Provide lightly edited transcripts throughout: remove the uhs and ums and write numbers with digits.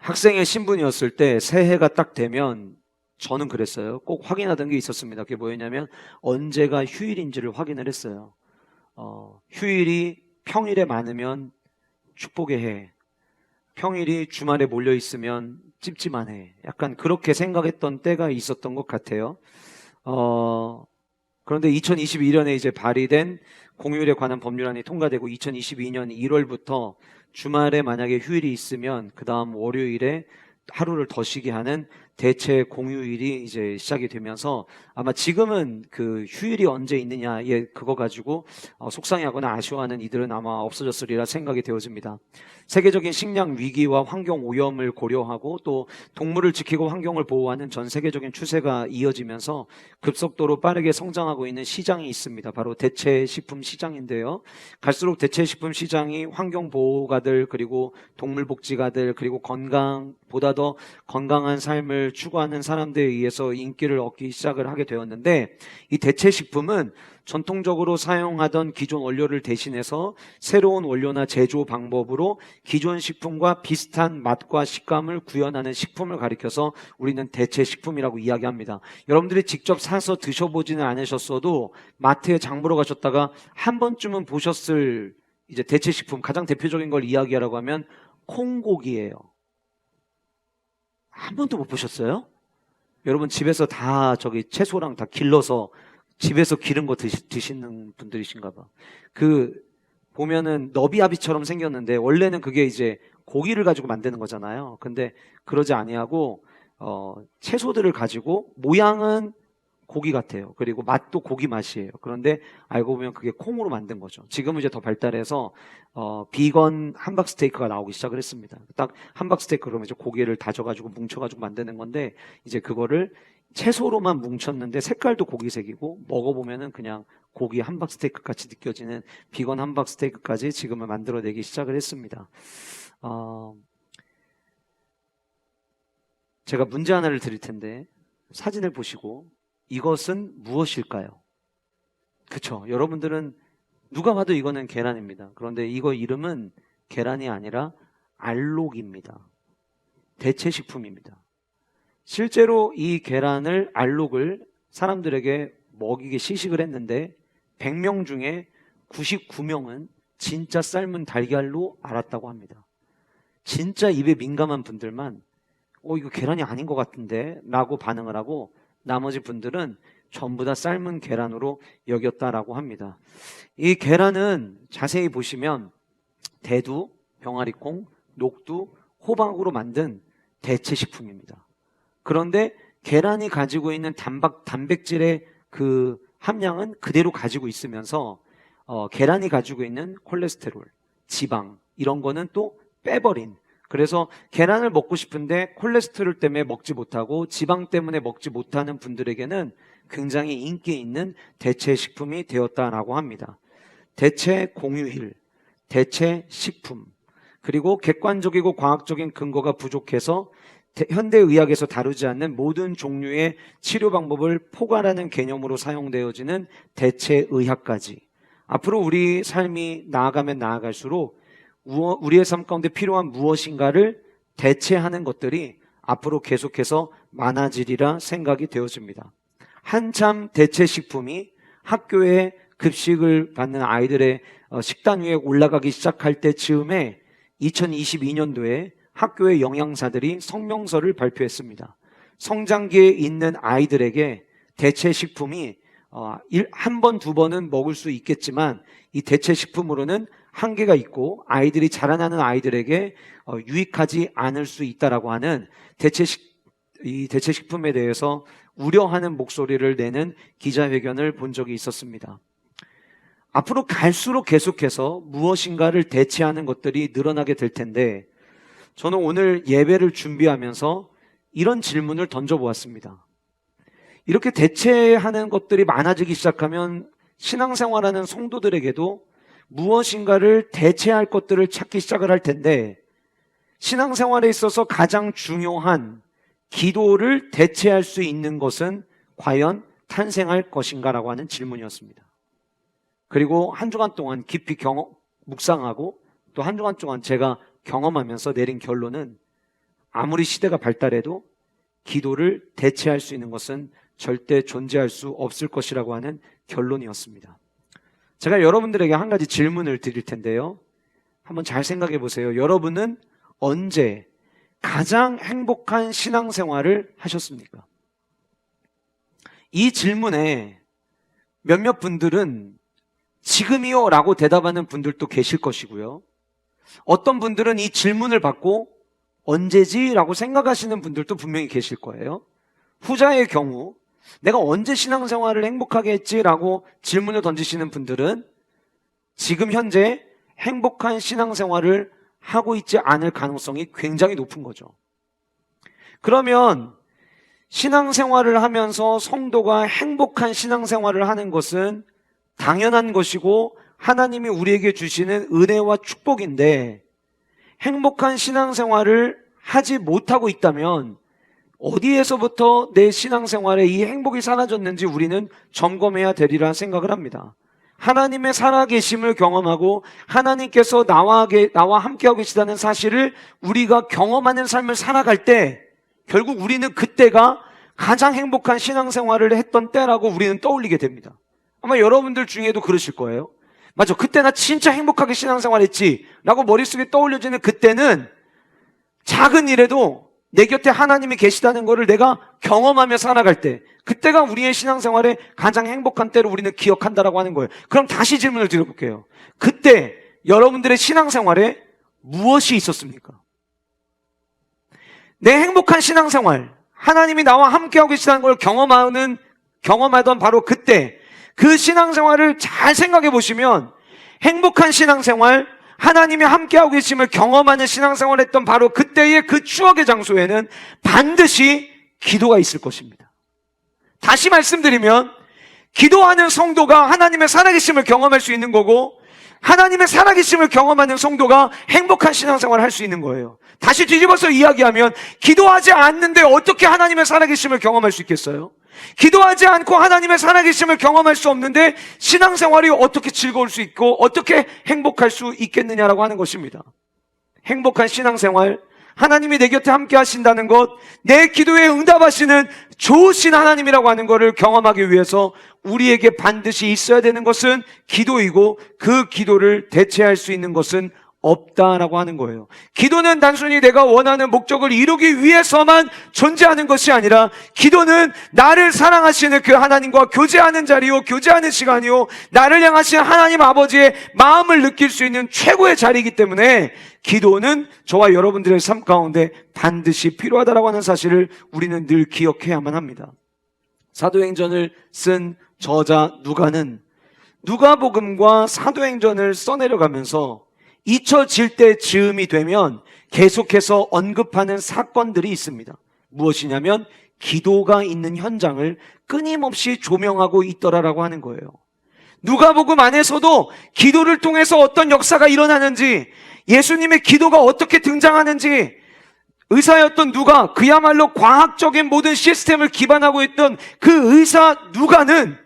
학생의 신분이었을 때 새해가 딱 되면 저는 그랬어요. 꼭 확인하던 게 있었습니다. 그게 뭐였냐면 언제가 휴일인지를 확인을 했어요. 휴일이 평일에 많으면 축복의 해, 평일이 주말에 몰려 있으면 찝찝한 해. 약간 그렇게 생각했던 때가 있었던 것 같아요. 그런데 2022년에 이제 발의된 공휴일에 관한 법률안이 통과되고 2022년 1월부터 주말에 만약에 휴일이 있으면 그 다음 월요일에 하루를 더 쉬게 하는 대체 공휴일이 이제 시작이 되면서 아마 지금은 그 휴일이 언제 있느냐, 그거 가지고 속상해하거나 아쉬워하는 이들은 아마 없어졌으리라 생각이 되어집니다. 세계적인 식량 위기와 환경 오염을 고려하고 또 동물을 지키고 환경을 보호하는 전 세계적인 추세가 이어지면서 급속도로 빠르게 성장하고 있는 시장이 있습니다. 바로 대체식품 시장인데요. 갈수록 대체식품 시장이 환경보호가들 그리고 동물복지가들 그리고 보다 더 건강한 삶을 추구하는 사람들에 의해서 인기를 얻기 시작을 하게 되었는데, 이 대체식품은 전통적으로 사용하던 기존 원료를 대신해서 새로운 원료나 제조 방법으로 기존 식품과 비슷한 맛과 식감을 구현하는 식품을 가리켜서 우리는 대체식품이라고 이야기합니다. 여러분들이 직접 사서 드셔보지는 않으셨어도 마트에 장 보러 가셨다가 한 번쯤은 보셨을 이제 대체식품, 가장 대표적인 걸 이야기하라고 하면 콩고기예요. 한 번도 못 보셨어요? 여러분 집에서 다 채소랑 다 길러서 집에서 기른 거 드시는 분들이신가 봐. 보면은 너비아비처럼 생겼는데 원래는 그게 이제 고기를 가지고 만드는 거잖아요. 근데 그러지 아니하고 채소들을 가지고 모양은 고기 같아요. 그리고 맛도 고기 맛이에요. 그런데 알고 보면 그게 콩으로 만든 거죠. 지금은 이제 더 발달해서 비건 함박 스테이크가 나오기 시작을 했습니다. 딱 함박 스테이크 그러면 이제 고기를 다져가지고 뭉쳐가지고 만드는 건데, 이제 그거를 채소로만 뭉쳤는데 색깔도 고기색이고 먹어보면은 그냥 고기 함박 스테이크 같이 느껴지는 비건 함박 스테이크까지 지금은 만들어내기 시작을 했습니다. 제가 문제 하나를 드릴 텐데 사진을 보시고 이것은 무엇일까요? 그쵸? 여러분들은 누가 봐도 이거는 계란입니다. 그런데 이거 이름은 계란이 아니라 알록입니다. 대체식품입니다. 실제로 이 알록을 사람들에게 먹이게 시식을 했는데 100명 중에 99명은 진짜 삶은 달걀로 알았다고 합니다. 진짜 입에 민감한 분들만 이거 계란이 아닌 것 같은데 라고 반응을 하고, 나머지 분들은 전부 다 삶은 계란으로 여겼다라고 합니다. 이 계란은 자세히 보시면 대두, 병아리콩, 녹두, 호박으로 만든 대체식품입니다. 그런데 계란이 가지고 있는 단백질의 그 함량은 그대로 가지고 있으면서 계란이 가지고 있는 콜레스테롤, 지방 이런 거는 또 빼버린, 그래서 계란을 먹고 싶은데 콜레스테롤 때문에 먹지 못하고 지방 때문에 먹지 못하는 분들에게는 굉장히 인기 있는 대체식품이 되었다라고 합니다. 대체 공휴일, 대체 식품, 그리고 객관적이고 과학적인 근거가 부족해서 현대의학에서 다루지 않는 모든 종류의 치료 방법을 포괄하는 개념으로 사용되어지는 대체의학까지, 앞으로 우리 삶이 나아가면 나아갈수록 우리의 삶 가운데 필요한 무엇인가를 대체하는 것들이 앞으로 계속해서 많아지리라 생각이 되어집니다. 한참 대체식품이 학교에 급식을 받는 아이들의 식단 위에 올라가기 시작할 때쯤에 2022년도에 학교의 영양사들이 성명서를 발표했습니다. 성장기에 있는 아이들에게 대체식품이 한 번, 두 번은 먹을 수 있겠지만 이 대체식품으로는 한계가 있고 아이들이 자라나는 아이들에게 유익하지 않을 수 있다라고 하는 이 대체식품에 대해서 우려하는 목소리를 내는 기자회견을 본 적이 있었습니다. 앞으로 갈수록 계속해서 무엇인가를 대체하는 것들이 늘어나게 될 텐데, 저는 오늘 예배를 준비하면서 이런 질문을 던져보았습니다. 이렇게 대체하는 것들이 많아지기 시작하면 신앙생활하는 성도들에게도 무엇인가를 대체할 것들을 찾기 시작을 할 텐데, 신앙생활에 있어서 가장 중요한 기도를 대체할 수 있는 것은 과연 탄생할 것인가라고 하는 질문이었습니다. 그리고 한 주간 동안 깊이 묵상하고 또 한 주간 동안 제가 경험하면서 내린 결론은 아무리 시대가 발달해도 기도를 대체할 수 있는 것은 절대 존재할 수 없을 것이라고 하는 결론이었습니다. 제가 여러분들에게 한 가지 질문을 드릴 텐데요. 한번 잘 생각해 보세요. 여러분은 언제 가장 행복한 신앙생활을 하셨습니까? 이 질문에 몇몇 분들은 지금이요 라고 대답하는 분들도 계실 것이고요. 어떤 분들은 이 질문을 받고 언제지? 라고 생각하시는 분들도 분명히 계실 거예요. 후자의 경우 내가 언제 신앙생활을 행복하게 했지? 라고 질문을 던지시는 분들은 지금 현재 행복한 신앙생활을 하고 있지 않을 가능성이 굉장히 높은 거죠. 그러면 신앙생활을 하면서 성도가 행복한 신앙생활을 하는 것은 당연한 것이고 하나님이 우리에게 주시는 은혜와 축복인데, 행복한 신앙생활을 하지 못하고 있다면 어디에서부터 내 신앙생활에 이 행복이 사라졌는지 우리는 점검해야 되리라 생각을 합니다. 하나님의 살아계심을 경험하고 하나님께서 나와 함께하고 계시다는 사실을 우리가 경험하는 삶을 살아갈 때 결국 우리는 그때가 가장 행복한 신앙생활을 했던 때라고 우리는 떠올리게 됩니다. 아마 여러분들 중에도 그러실 거예요. 맞아, 그때 나 진짜 행복하게 신앙생활 했지 라고 머릿속에 떠올려지는 그때는 작은 일에도 내 곁에 하나님이 계시다는 것을 내가 경험하며 살아갈 때, 그때가 우리의 신앙생활의 가장 행복한 때로 우리는 기억한다라고 하는 거예요. 그럼 다시 질문을 드려볼게요. 그때 여러분들의 신앙생활에 무엇이 있었습니까? 내 행복한 신앙생활, 하나님이 나와 함께하고 계시다는 걸 경험하던 바로 그때, 그 신앙생활을 잘 생각해 보시면 행복한 신앙생활, 하나님이 함께하고 계심을 경험하는 신앙생활을 했던 바로 그때의 그 추억의 장소에는 반드시 기도가 있을 것입니다. 다시 말씀드리면 기도하는 성도가 하나님의 살아계심을 경험할 수 있는 거고, 하나님의 살아계심을 경험하는 성도가 행복한 신앙생활을 할 수 있는 거예요. 다시 뒤집어서 이야기하면 기도하지 않는데 어떻게 하나님의 살아계심을 경험할 수 있겠어요? 기도하지 않고 하나님의 살아계심을 경험할 수 없는데 신앙생활이 어떻게 즐거울 수 있고 어떻게 행복할 수 있겠느냐라고 하는 것입니다. 행복한 신앙생활, 하나님이 내 곁에 함께 하신다는 것, 내 기도에 응답하시는 좋으신 하나님이라고 하는 것을 경험하기 위해서 우리에게 반드시 있어야 되는 것은 기도이고, 그 기도를 대체할 수 있는 것은 없다라고 하는 거예요. 기도는 단순히 내가 원하는 목적을 이루기 위해서만 존재하는 것이 아니라, 기도는 나를 사랑하시는 그 하나님과 교제하는 자리요, 교제하는 시간이요, 나를 향하신 하나님 아버지의 마음을 느낄 수 있는 최고의 자리이기 때문에 기도는 저와 여러분들의 삶 가운데 반드시 필요하다라고 하는 사실을 우리는 늘 기억해야만 합니다. 사도행전을 쓴 저자 누가는 누가복음과 사도행전을 써내려가면서 잊혀질 때 즈음이 되면 계속해서 언급하는 사건들이 있습니다. 무엇이냐면 기도가 있는 현장을 끊임없이 조명하고 있더라라고 하는 거예요. 누가복음 안에서도 기도를 통해서 어떤 역사가 일어나는지, 예수님의 기도가 어떻게 등장하는지, 의사였던 누가, 그야말로 과학적인 모든 시스템을 기반하고 있던 그 의사 누가는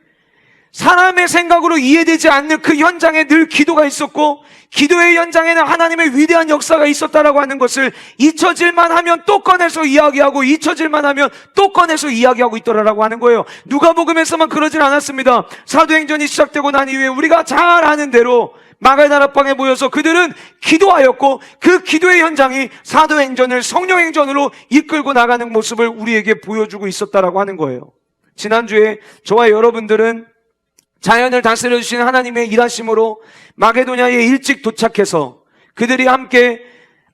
사람의 생각으로 이해되지 않는 그 현장에 늘 기도가 있었고, 기도의 현장에는 하나님의 위대한 역사가 있었다라고 하는 것을 잊혀질만 하면 또 꺼내서 이야기하고, 잊혀질만 하면 또 꺼내서 이야기하고 있더라라고 하는 거예요. 누가복음에서만 그러질 않았습니다. 사도행전이 시작되고 난 이후에 우리가 잘 아는 대로 마가다락방에 모여서 그들은 기도하였고, 그 기도의 현장이 사도행전을 성령행전으로 이끌고 나가는 모습을 우리에게 보여주고 있었다라고 하는 거예요. 지난주에 저와 여러분들은 자연을 다스려 주신 하나님의 일하심으로 마게도냐에 일찍 도착해서 그들이 함께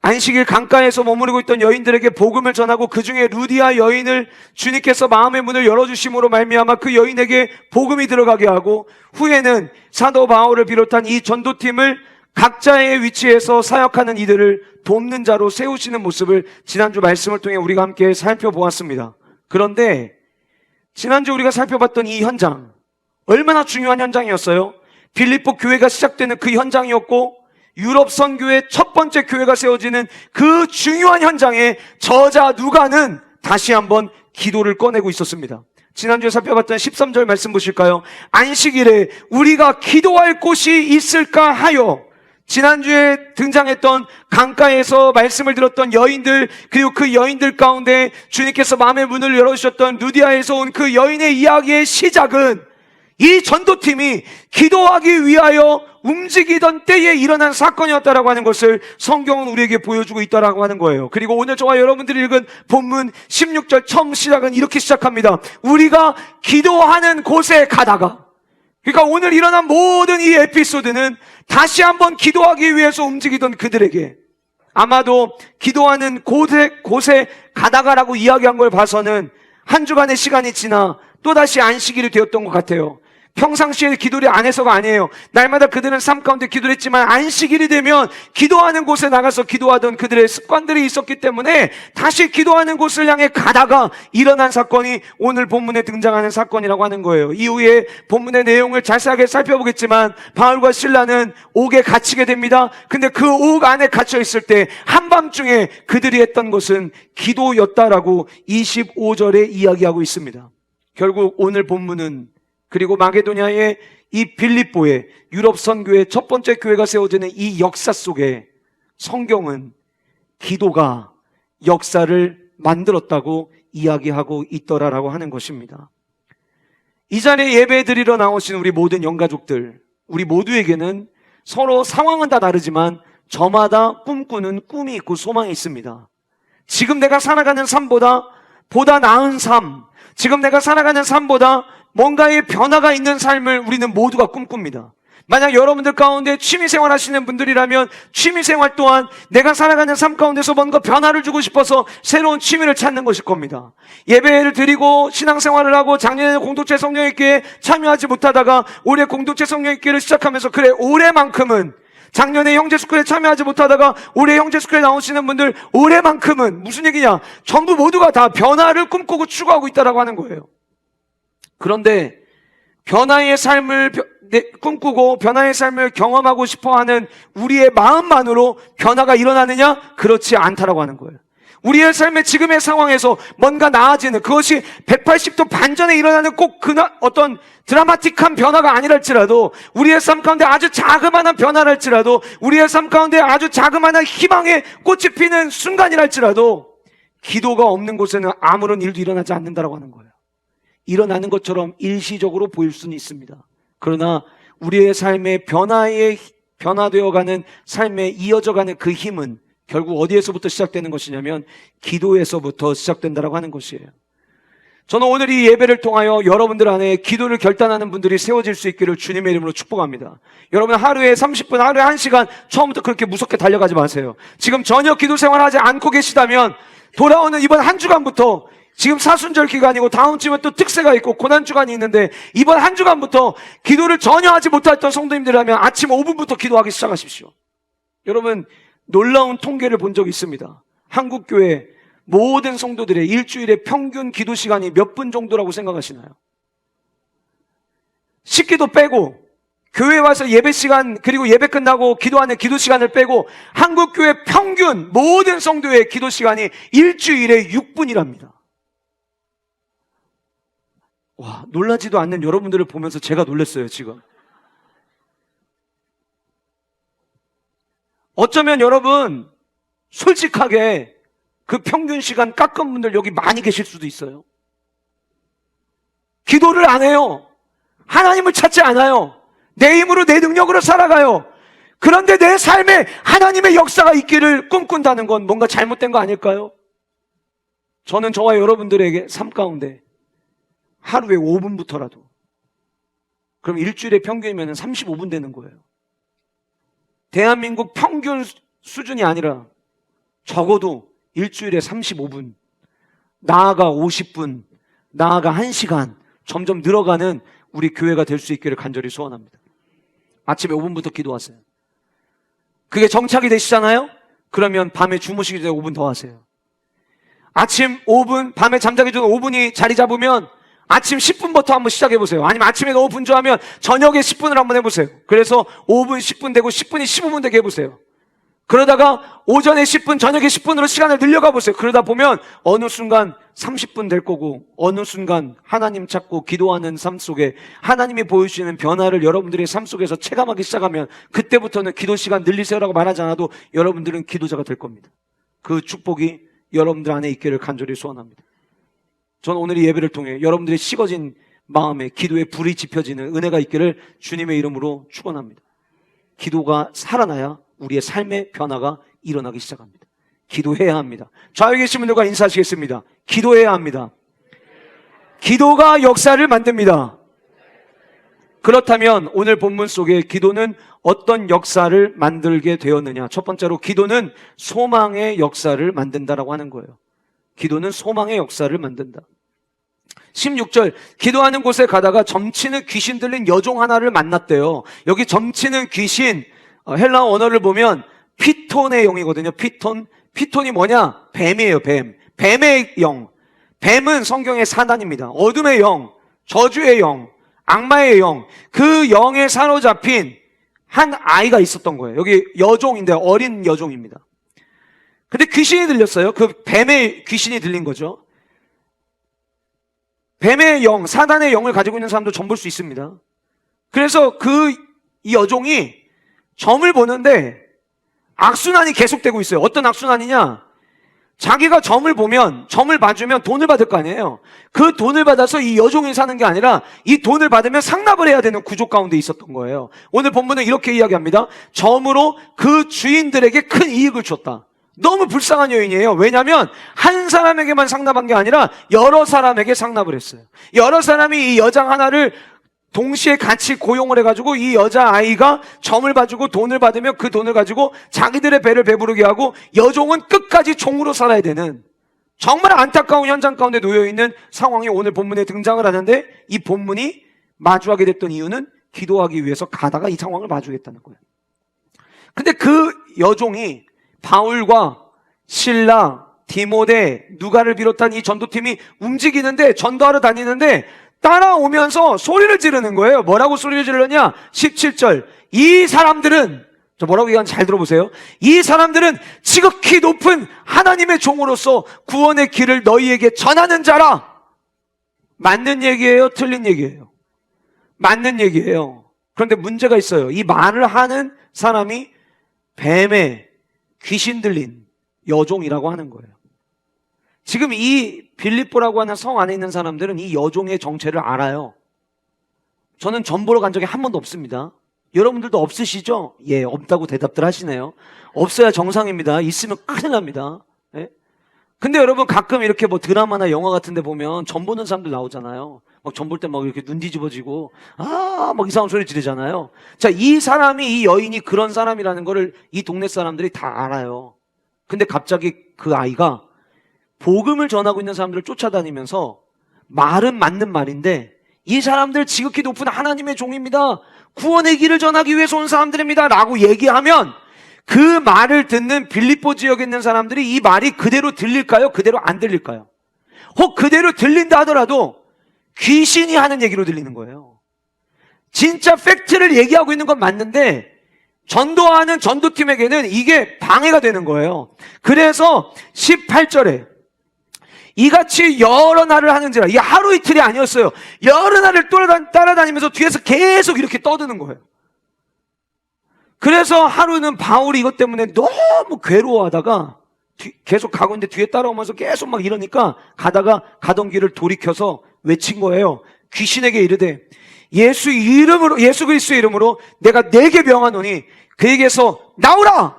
안식일 강가에서 머무르고 있던 여인들에게 복음을 전하고, 그 중에 루디아 여인을 주님께서 마음의 문을 열어주심으로 말미암아 그 여인에게 복음이 들어가게 하고, 후에는 사도 바울을 비롯한 이 전도팀을 각자의 위치에서 사역하는 이들을 돕는 자로 세우시는 모습을 지난주 말씀을 통해 우리가 함께 살펴보았습니다. 그런데 지난주 우리가 살펴봤던 이 현장, 얼마나 중요한 현장이었어요? 빌립보 교회가 시작되는 그 현장이었고, 유럽 선교의 첫 번째 교회가 세워지는 그 중요한 현장에 저자 누가는 다시 한번 기도를 꺼내고 있었습니다. 지난주에 살펴봤던 13절 말씀 보실까요? 안식일에 우리가 기도할 곳이 있을까 하여 지난주에 등장했던 강가에서 말씀을 들었던 여인들, 그리고 그 여인들 가운데 주님께서 마음의 문을 열어주셨던 루디아에서 온 그 여인의 이야기의 시작은 이 전도팀이 기도하기 위하여 움직이던 때에 일어난 사건이었다라고 하는 것을 성경은 우리에게 보여주고 있다라고 하는 거예요. 그리고 오늘 저와 여러분들이 읽은 본문 16절 처음 시작은 이렇게 시작합니다. 우리가 기도하는 곳에 가다가. 그러니까 오늘 일어난 모든 이 에피소드는 다시 한번 기도하기 위해서 움직이던 그들에게 아마도 기도하는 곳에 가다가라고 이야기한 걸 봐서는 한 주간의 시간이 지나 또다시 안식일이 되었던 것 같아요. 평상시에 기도를 안 해서가 아니에요. 날마다 그들은 삶 가운데 기도를 했지만 안식일이 되면 기도하는 곳에 나가서 기도하던 그들의 습관들이 있었기 때문에 다시 기도하는 곳을 향해 가다가 일어난 사건이 오늘 본문에 등장하는 사건이라고 하는 거예요. 이후에 본문의 내용을 자세하게 살펴보겠지만 바울과 실라는 옥에 갇히게 됩니다. 근데 그 옥 안에 갇혀 있을 때 한밤중에 그들이 했던 것은 기도였다라고 25절에 이야기하고 있습니다. 결국 오늘 본문은 그리고 마게도냐의 이 빌립보의 유럽 선교의 첫 번째 교회가 세워지는 이 역사 속에 성경은 기도가 역사를 만들었다고 이야기하고 있더라라고 하는 것입니다. 이 자리에 예배 드리러 나오신 우리 모든 영가족들, 우리 모두에게는 서로 상황은 다 다르지만 저마다 꿈꾸는 꿈이 있고 소망이 있습니다. 지금 내가 살아가는 삶보다 보다 나은 삶, 지금 내가 살아가는 삶보다 뭔가의 변화가 있는 삶을 우리는 모두가 꿈꿉니다. 만약 여러분들 가운데 취미생활 하시는 분들이라면 취미생활 또한 내가 살아가는 삶 가운데서 뭔가 변화를 주고 싶어서 새로운 취미를 찾는 것일 겁니다. 예배를 드리고 신앙생활을 하고 작년에는 공동체 성령의교회에 참여하지 못하다가 올해 공동체 성령의교회를 시작하면서 그래 올해만큼은 작년에 형제스쿨에 참여하지 못하다가 올해 형제스쿨에 나오시는 분들 올해만큼은 무슨 얘기냐? 전부 모두가 다 변화를 꿈꾸고 추구하고 있다라고 하는 거예요. 그런데 변화의 삶을 꿈꾸고 변화의 삶을 경험하고 싶어하는 우리의 마음만으로 변화가 일어나느냐? 그렇지 않다라고 하는 거예요. 우리의 삶의 지금의 상황에서 뭔가 나아지는 그것이 180도 반전에 일어나는 꼭 어떤 드라마틱한 변화가 아니랄지라도 우리의 삶 가운데 아주 자그마한 변화랄지라도 우리의 삶 가운데 아주 자그마한 희망의 꽃이 피는 순간이랄지라도 기도가 없는 곳에는 아무런 일도 일어나지 않는다라고 하는 거예요. 일어나는 것처럼 일시적으로 보일 수는 있습니다. 그러나 우리의 삶의 변화되어가는 삶에 이어져가는 그 힘은 결국 어디에서부터 시작되는 것이냐면 기도에서부터 시작된다라고 하는 것이에요. 저는 오늘 이 예배를 통하여 여러분들 안에 기도를 결단하는 분들이 세워질 수 있기를 주님의 이름으로 축복합니다. 여러분 하루에 30분, 하루에 1시간 처음부터 그렇게 무섭게 달려가지 마세요. 지금 전혀 기도 생활하지 않고 계시다면 돌아오는 이번 한 주간부터 지금 사순절 기간이고 다음 주면 또 특세가 있고 고난주간이 있는데 이번 한 주간부터 기도를 전혀 하지 못했던 성도님들이라면 아침 5분부터 기도하기 시작하십시오. 여러분 놀라운 통계를 본 적이 있습니다. 한국교회 모든 성도들의 일주일의 평균 기도 시간이 몇 분 정도라고 생각하시나요? 식기도 빼고 교회 와서 예배 시간 그리고 예배 끝나고 기도하는 기도 시간을 빼고 한국교회 평균 모든 성도의 기도 시간이 일주일에 6분이랍니다. 와, 놀라지도 않는 여러분들을 보면서 제가 놀랐어요, 지금. 어쩌면 여러분, 솔직하게 그 평균 시간 깎은 분들 여기 많이 계실 수도 있어요. 기도를 안 해요. 하나님을 찾지 않아요. 내 힘으로 내 능력으로 살아가요. 그런데 내 삶에 하나님의 역사가 있기를 꿈꾼다는 건 뭔가 잘못된 거 아닐까요? 저는 저와 여러분들에게 삶 가운데 하루에 5분부터라도 그럼 일주일의 평균이면 35분 되는 거예요. 대한민국 평균 수준이 아니라 적어도 일주일에 35분, 나아가 50분, 나아가 1시간 점점 늘어가는 우리 교회가 될 수 있기를 간절히 소원합니다. 아침에 5분부터 기도하세요. 그게 정착이 되시잖아요? 그러면 밤에 주무시기 전에 5분 더 하세요. 아침 5분, 밤에 잠자기 전에 5분이 자리 잡으면 아침 10분부터 한번 시작해보세요. 아니면 아침에 너무 분주하면 저녁에 10분을 한번 해보세요. 그래서 5분, 10분 되고 10분이 15분 되게 해보세요. 그러다가 오전에 10분, 저녁에 10분으로 시간을 늘려가 보세요. 그러다 보면 어느 순간 30분 될 거고 어느 순간 하나님 찾고 기도하는 삶 속에 하나님이 보여주시는 변화를 여러분들의 삶 속에서 체감하기 시작하면 그때부터는 기도 시간 늘리세요라고 말하지 않아도 여러분들은 기도자가 될 겁니다. 그 축복이 여러분들 안에 있기를 간절히 소원합니다. 저는 오늘 이 예배를 통해 여러분들의 식어진 마음에 기도에 불이 지펴지는 은혜가 있기를 주님의 이름으로 축원합니다. 기도가 살아나야 우리의 삶의 변화가 일어나기 시작합니다. 기도해야 합니다. 좌우에 계신 분들과 인사하시겠습니다. 기도해야 합니다. 기도가 역사를 만듭니다. 그렇다면 오늘 본문 속에 기도는 어떤 역사를 만들게 되었느냐? 첫 번째로 기도는 소망의 역사를 만든다라고 하는 거예요. 기도는 소망의 역사를 만든다. 16절, 기도하는 곳에 가다가 점치는 귀신 들린 여종 하나를 만났대요. 여기 점치는 귀신, 헬라어 언어를 보면 피톤의 영이거든요. 피톤이 뭐냐? 뱀이에요, 뱀. 뱀의 영. 뱀은 성경의 사단입니다. 어둠의 영, 저주의 영, 악마의 영. 그 영에 사로잡힌 한 아이가 있었던 거예요. 여기 여종인데 어린 여종입니다. 근데 귀신이 들렸어요. 그 뱀의 귀신이 들린 거죠. 뱀의 영, 사단의 영을 가지고 있는 사람도 점 볼 수 있습니다. 그래서 이 여종이 점을 보는데 악순환이 계속되고 있어요. 어떤 악순환이냐? 자기가 점을 보면, 점을 봐주면 돈을 받을 거 아니에요. 그 돈을 받아서 이 여종이 사는 게 아니라 이 돈을 받으면 상납을 해야 되는 구조 가운데 있었던 거예요. 오늘 본문은 이렇게 이야기합니다. 점으로 그 주인들에게 큰 이익을 줬다. 너무 불쌍한 여인이에요. 왜냐하면 한 사람에게만 상납한 게 아니라 여러 사람에게 상납을 했어요. 여러 사람이 이 여장 하나를 동시에 같이 고용을 해가지고 이 여자아이가 점을 봐주고 돈을 받으면 그 돈을 가지고 자기들의 배를 배부르게 하고 여종은 끝까지 종으로 살아야 되는 정말 안타까운 현장 가운데 놓여있는 상황이 오늘 본문에 등장을 하는데 이 본문이 마주하게 됐던 이유는 기도하기 위해서 가다가 이 상황을 마주했다는 거예요. 근데 그 여종이 바울과 실라, 디모데, 누가를 비롯한 이 전도팀이 움직이는데 전도하러 다니는데 따라오면서 소리를 지르는 거예요. 뭐라고 소리를 지르느냐? 17절. 이 사람들은, 저 뭐라고 얘기하는지 잘 들어보세요. 이 사람들은 지극히 높은 하나님의 종으로서 구원의 길을 너희에게 전하는 자라. 맞는 얘기예요? 틀린 얘기예요? 맞는 얘기예요. 그런데 문제가 있어요. 이 말을 하는 사람이 뱀의 귀신 들린 여종이라고 하는 거예요. 지금 이 빌립보라고 하는 성 안에 있는 사람들은 이 여종의 정체를 알아요. 저는 점 보러 간 적이 한 번도 없습니다. 여러분들도 없으시죠? 예, 없다고 대답들 하시네요. 없어야 정상입니다. 있으면 큰일 납니다. 예? 근데 여러분 가끔 이렇게 뭐 드라마나 영화 같은 데 보면 점 보는 사람들 나오잖아요. 막 점 볼 때 막 이렇게 눈 뒤집어지고 막 이상한 소리 지르잖아요. 자, 이 사람이, 이 여인이 그런 사람이라는 거를 이 동네 사람들이 다 알아요. 근데 갑자기 그 아이가 복음을 전하고 있는 사람들을 쫓아다니면서 말은 맞는 말인데 이 사람들 지극히 높은 하나님의 종입니다. 구원의 길을 전하기 위해서 온 사람들입니다. 라고 얘기하면 그 말을 듣는 빌립보 지역에 있는 사람들이 이 말이 그대로 들릴까요? 그대로 안 들릴까요? 혹 그대로 들린다 하더라도 귀신이 하는 얘기로 들리는 거예요. 진짜 팩트를 얘기하고 있는 건 맞는데 전도하는 전도팀에게는 이게 방해가 되는 거예요. 그래서 18절에 이같이 여러 날을 하는지라, 이게 하루 이틀이 아니었어요. 여러 날을 따라다니면서 뒤에서 계속 이렇게 떠드는 거예요. 그래서 하루는 바울이 이것 때문에 너무 괴로워하다가 계속 가고 있는데 뒤에 따라오면서 계속 막 이러니까 가다가 가던 길을 돌이켜서 외친 거예요. 귀신에게 이르되 예수 그리스도의 이름으로 내가 네게 명하노니 그에게서 나오라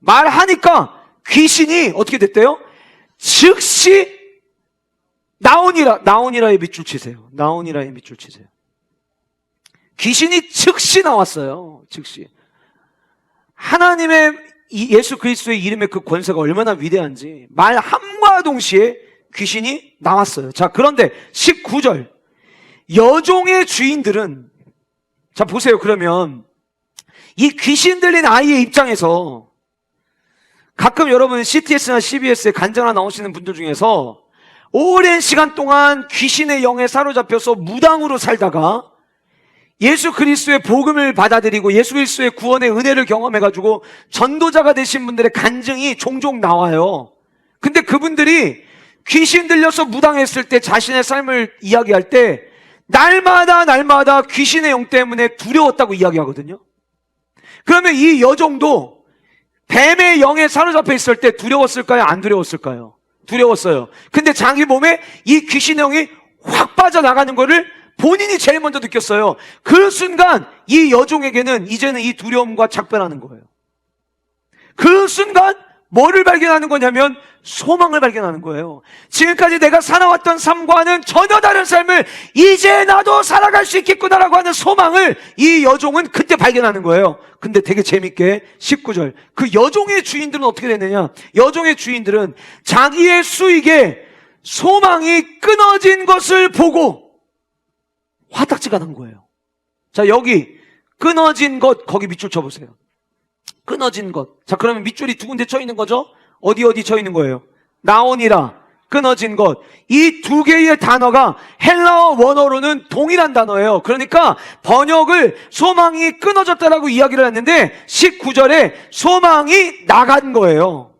말하니까 귀신이 어떻게 됐대요? 즉시 나오니라의 밑줄 치세요. 나오니라의 밑줄 치세요. 귀신이 즉시 나왔어요. 즉시. 하나님의 예수 그리스도의 이름의 그 권세가 얼마나 위대한지 말 함과 동시에 귀신이 나왔어요. 자, 그런데 19절. 여종의 주인들은, 자, 보세요. 그러면 이 귀신 들린 아이의 입장에서 가끔 여러분 CTS나 CBS에 간증하나 나오시는 분들 중에서 오랜 시간 동안 귀신의 영에 사로잡혀서 무당으로 살다가 예수 그리스도의 복음을 받아들이고 예수 그리스도의 구원의 은혜를 경험해가지고 전도자가 되신 분들의 간증이 종종 나와요. 근데 그분들이 귀신 들려서 무당했을 때 자신의 삶을 이야기할 때 날마다 귀신의 영 때문에 두려웠다고 이야기하거든요. 그러면 이 여종도 뱀의 영에 사로잡혀 있을 때 두려웠을까요? 안 두려웠을까요? 두려웠어요. 근데 자기 몸에 이 귀신의 영이 확 빠져나가는 거를 본인이 제일 먼저 느꼈어요. 그 순간 이 여종에게는 이제는 이 두려움과 작별하는 거예요. 그 순간 뭐를 발견하는 거냐면 소망을 발견하는 거예요. 지금까지 내가 살아왔던 삶과는 전혀 다른 삶을 이제 나도 살아갈 수 있겠구나라고 하는 소망을 이 여종은 그때 발견하는 거예요. 근데 되게 재밌게 19절 그 여종의 주인들은 어떻게 됐느냐, 여종의 주인들은 자기의 수익에 소망이 끊어진 것을 보고 화딱지가 난 거예요. 자, 여기 끊어진 것, 거기 밑줄 쳐보세요. 끊어진 것. 자, 그러면 밑줄이 두 군데 쳐 있는 거죠? 어디 쳐 있는 거예요? 나오니라, 끊어진 것. 이 두 개의 단어가 헬라어 원어로는 동일한 단어예요. 그러니까 번역을 소망이 끊어졌다라고 이야기를 했는데 19절에 소망이 나간 거예요.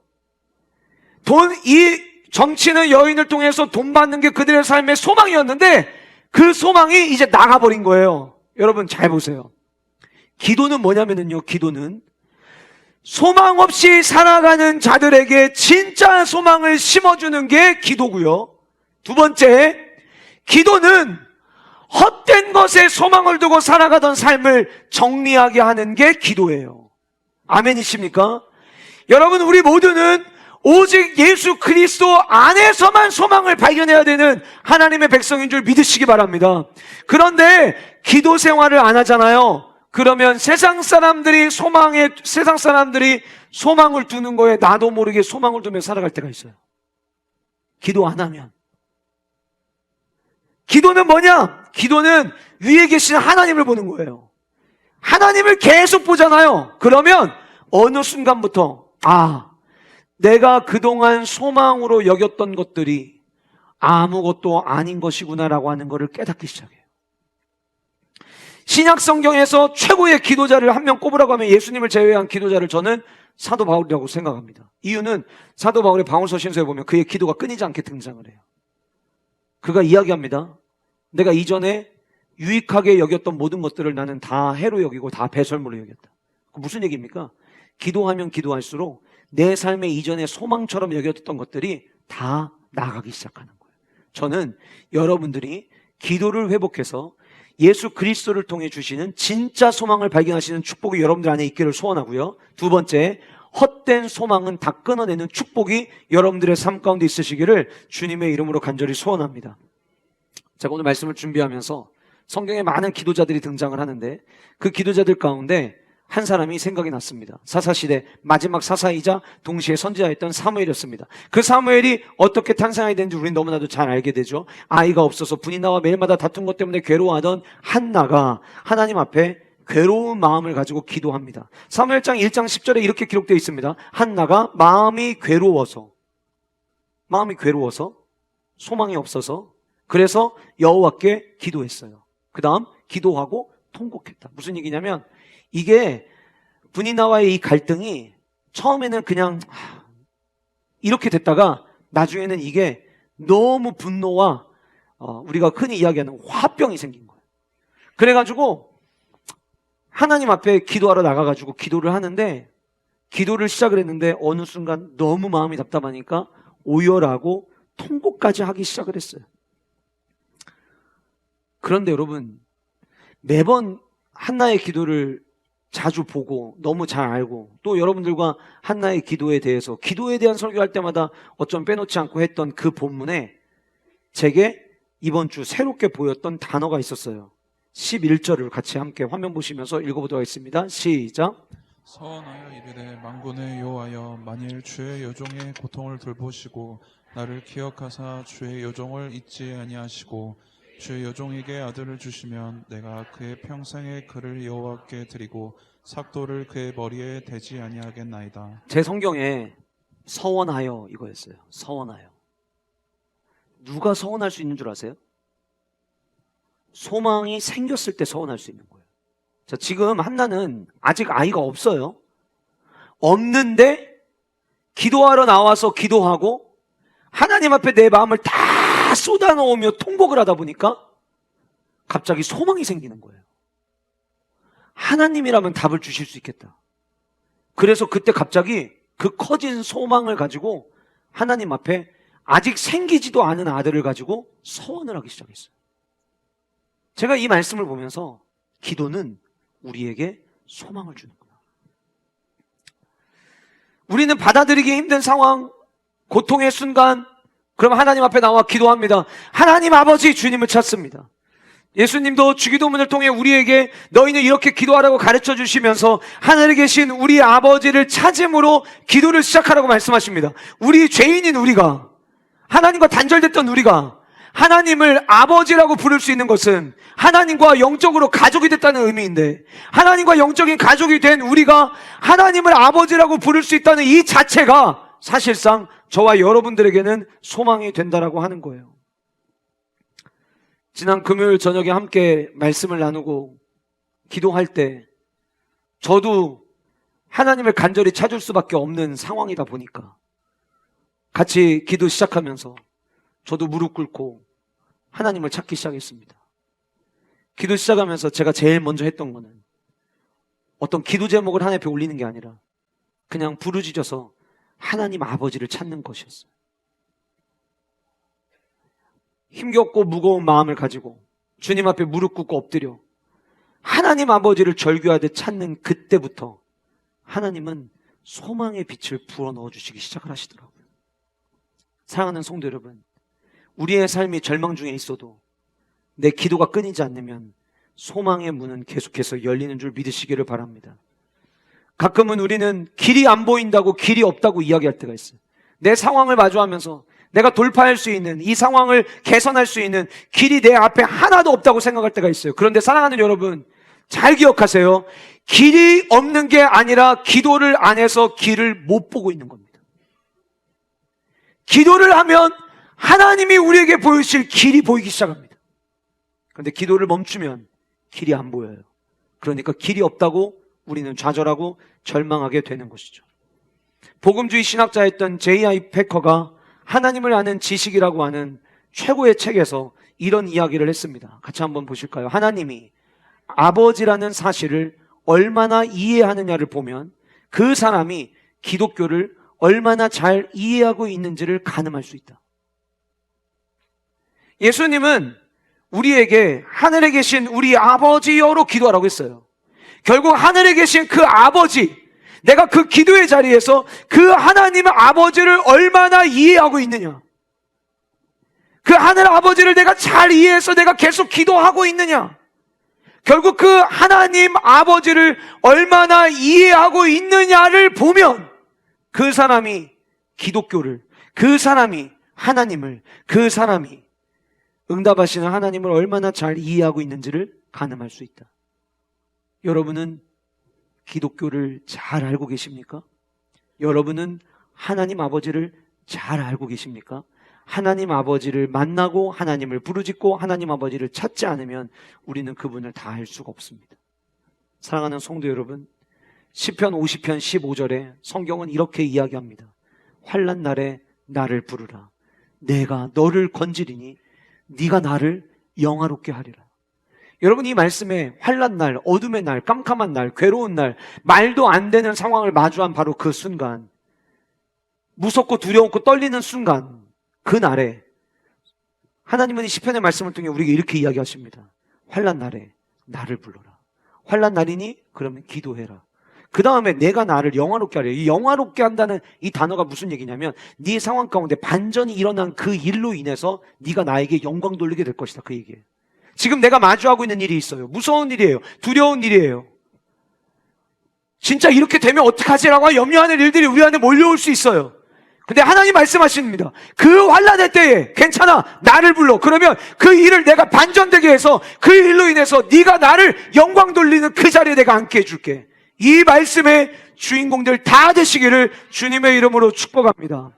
이 점치는 여인을 통해서 돈 받는 게 그들의 삶의 소망이었는데 그 소망이 이제 나가버린 거예요. 여러분 잘 보세요. 기도는 뭐냐면요, 기도는 소망 없이 살아가는 자들에게 진짜 소망을 심어주는 게 기도고요. 두 번째, 기도는 헛된 것에 소망을 두고 살아가던 삶을 정리하게 하는 게 기도예요. 아멘이십니까? 여러분, 우리 모두는 오직 예수 그리스도 안에서만 소망을 발견해야 되는 하나님의 백성인 줄 믿으시기 바랍니다. 그런데 기도 생활을 안 하잖아요. 그러면 세상 사람들이 소망을 두는 거에 나도 모르게 소망을 두며 살아갈 때가 있어요. 기도 안 하면. 기도는 뭐냐? 기도는 위에 계신 하나님을 보는 거예요. 하나님을 계속 보잖아요. 그러면 어느 순간부터 내가 그동안 소망으로 여겼던 것들이 아무것도 아닌 것이구나라고 하는 것을 깨닫기 시작해요. 신약 성경에서 최고의 기도자를 한 명 꼽으라고 하면 예수님을 제외한 기도자를 저는 사도 바울이라고 생각합니다. 이유는 사도 바울의 바울서신서에 보면 그의 기도가 끊이지 않게 등장을 해요. 그가 이야기합니다. 내가 이전에 유익하게 여겼던 모든 것들을 나는 다 해로 여기고 다 배설물로 여겼다. 무슨 얘기입니까? 기도하면 기도할수록 내 삶의 이전에 소망처럼 여겼던 것들이 다 나가기 시작하는 거예요. 저는 여러분들이 기도를 회복해서 예수 그리스도를 통해 주시는 진짜 소망을 발견하시는 축복이 여러분들 안에 있기를 소원하고요. 두 번째, 헛된 소망은 다 끊어내는 축복이 여러분들의 삶 가운데 있으시기를 주님의 이름으로 간절히 소원합니다. 제가 오늘 말씀을 준비하면서 성경에 많은 기도자들이 등장을 하는데 그 기도자들 가운데 한 사람이 생각이 났습니다. 사사시대 마지막 사사이자 동시에 선지자였던 사무엘이었습니다. 그 사무엘이 어떻게 탄생하게 된지 우리는 너무나도 잘 알게 되죠. 아이가 없어서 분이나와 매일마다 다툰 것 때문에 괴로워하던 한나가 하나님 앞에 괴로운 마음을 가지고 기도합니다. 사무엘장 1장 10절에 이렇게 기록되어 있습니다. 한나가 마음이 괴로워서 소망이 없어서 그래서 여호와께 기도했어요. 그 다음 기도하고 통곡했다. 무슨 얘기냐면 이게 분이나와의 이 갈등이 처음에는 그냥 이렇게 됐다가 나중에는 이게 너무 분노와 우리가 흔히 이야기하는 화병이 생긴 거예요. 그래가지고 하나님 앞에 기도하러 나가가지고 기도를 하는데 기도를 시작을 했는데 어느 순간 너무 마음이 답답하니까 오열하고 통곡까지 하기 시작을 했어요. 그런데 여러분, 매번 한나의 기도를 자주 보고 너무 잘 알고 또 여러분들과 한나의 기도에 대해서 기도에 대한 설교할 때마다 어쩜 빼놓지 않고 했던 그 본문에 제게 이번 주 새롭게 보였던 단어가 있었어요. 11절을 같이 함께 화면 보시면서 읽어보도록 하겠습니다. 시작. 서원하여 이르되 만군의 여호와여 만일 주의 여종의 고통을 돌보시고 나를 기억하사 주의 여종을 잊지 아니하시고 주의 여종에게 아들을 주시면 내가 그의 평생의 그를 여호와께 드리고 삭도를 그의 머리에 대지 아니하겠나이다. 제 성경에 서원하여 이거였어요. 서원하여. 누가 서원할 수 있는 줄 아세요? 소망이 생겼을 때 서원할 수 있는 거예요. 자, 지금 한나는 아직 아이가 없어요. 없는데 기도하러 나와서 기도하고 하나님 앞에 내 마음을 다 쏟아놓으며 통곡을 하다 보니까 갑자기 소망이 생기는 거예요. 하나님이라면 답을 주실 수 있겠다. 그래서 그때 갑자기 그 커진 소망을 가지고 하나님 앞에 아직 생기지도 않은 아들을 가지고 서원을 하기 시작했어요. 제가 이 말씀을 보면서 기도는 우리에게 소망을 주는구나. 우리는 받아들이기 힘든 상황, 고통의 순간, 그럼 하나님 앞에 나와 기도합니다. 하나님 아버지, 주님을 찾습니다. 예수님도 주기도문을 통해 우리에게 너희는 이렇게 기도하라고 가르쳐 주시면서 하늘에 계신 우리 아버지를 찾음으로 기도를 시작하라고 말씀하십니다. 우리 죄인인 우리가, 하나님과 단절됐던 우리가 하나님을 아버지라고 부를 수 있는 것은 하나님과 영적으로 가족이 됐다는 의미인데, 하나님과 영적인 가족이 된 우리가 하나님을 아버지라고 부를 수 있다는 이 자체가 사실상 저와 여러분들에게는 소망이 된다라고 하는 거예요. 지난 금요일 저녁에 함께 말씀을 나누고 기도할 때 저도 하나님을 간절히 찾을 수밖에 없는 상황이다 보니까 같이 기도 시작하면서 저도 무릎 꿇고 하나님을 찾기 시작했습니다. 기도 시작하면서 제가 제일 먼저 했던 거는 어떤 기도 제목을 하나님 앞에 올리는 게 아니라 그냥 부르짖어서 하나님 아버지를 찾는 것이었어요. 힘겹고 무거운 마음을 가지고 주님 앞에 무릎 꿇고 엎드려 하나님 아버지를 절규하듯 찾는 그때부터 하나님은 소망의 빛을 부어 넣어주시기 시작을 하시더라고요. 사랑하는 성도 여러분, 우리의 삶이 절망 중에 있어도 내 기도가 끊이지 않으면 소망의 문은 계속해서 열리는 줄 믿으시기를 바랍니다. 가끔은 우리는 길이 안 보인다고 길이 없다고 이야기할 때가 있어요. 내 상황을 마주하면서 내가 돌파할 수 있는, 이 상황을 개선할 수 있는 길이 내 앞에 하나도 없다고 생각할 때가 있어요. 그런데 사랑하는 여러분, 잘 기억하세요. 길이 없는 게 아니라 기도를 안 해서 길을 못 보고 있는 겁니다. 기도를 하면 하나님이 우리에게 보여주실 길이 보이기 시작합니다. 그런데 기도를 멈추면 길이 안 보여요. 그러니까 길이 없다고 우리는 좌절하고 절망하게 되는 것이죠. 복음주의 신학자였던 J.I. 패커가 하나님을 아는 지식이라고 하는 최고의 책에서 이런 이야기를 했습니다. 같이 한번 보실까요? 하나님이 아버지라는 사실을 얼마나 이해하느냐를 보면 그 사람이 기독교를 얼마나 잘 이해하고 있는지를 가늠할 수 있다. 예수님은 우리에게 하늘에 계신 우리 아버지여로 기도하라고 했어요. 결국 하늘에 계신 그 아버지, 내가 그 기도의 자리에서 그 하나님 아버지를 얼마나 이해하고 있느냐, 그 하늘 아버지를 내가 잘 이해해서 내가 계속 기도하고 있느냐, 결국 그 하나님 아버지를 얼마나 이해하고 있느냐를 보면 그 사람이 기독교를, 그 사람이 하나님을, 그 사람이 응답하시는 하나님을 얼마나 잘 이해하고 있는지를 가늠할 수 있다. 여러분은 기독교를 잘 알고 계십니까? 여러분은 하나님 아버지를 잘 알고 계십니까? 하나님 아버지를 만나고 하나님을 부르짖고 하나님 아버지를 찾지 않으면 우리는 그분을 다 알 수가 없습니다. 사랑하는 성도 여러분, 시편 50편 15절에 성경은 이렇게 이야기합니다. 환난 날에 나를 부르라. 내가 너를 건지리니 네가 나를 영화롭게 하리라. 여러분, 이 말씀에 환난 날, 어둠의 날, 깜깜한 날, 괴로운 날, 말도 안 되는 상황을 마주한 바로 그 순간, 무섭고 두려웠고 떨리는 순간, 그 날에 하나님은 이 시편의 말씀을 통해 우리에게 이렇게 이야기하십니다. 환난 날에 나를 불러라. 환난 날이니 그러면 기도해라. 그 다음에 내가 나를 영화롭게 하려. 이 영화롭게 한다는 이 단어가 무슨 얘기냐면 네 상황 가운데 반전이 일어난 그 일로 인해서 네가 나에게 영광 돌리게 될 것이다, 그 얘기예요. 지금 내가 마주하고 있는 일이 있어요. 무서운 일이에요. 두려운 일이에요. 진짜 이렇게 되면 어떡하지라고 염려하는 일들이 우리 안에 몰려올 수 있어요. 근데 하나님 말씀하십니다. 그 환난의 때에 괜찮아, 나를 불러. 그러면 그 일을 내가 반전되게 해서 그 일로 인해서 네가 나를 영광 돌리는 그 자리에 내가 앉게 해줄게. 이 말씀의 주인공들 다 되시기를 주님의 이름으로 축복합니다.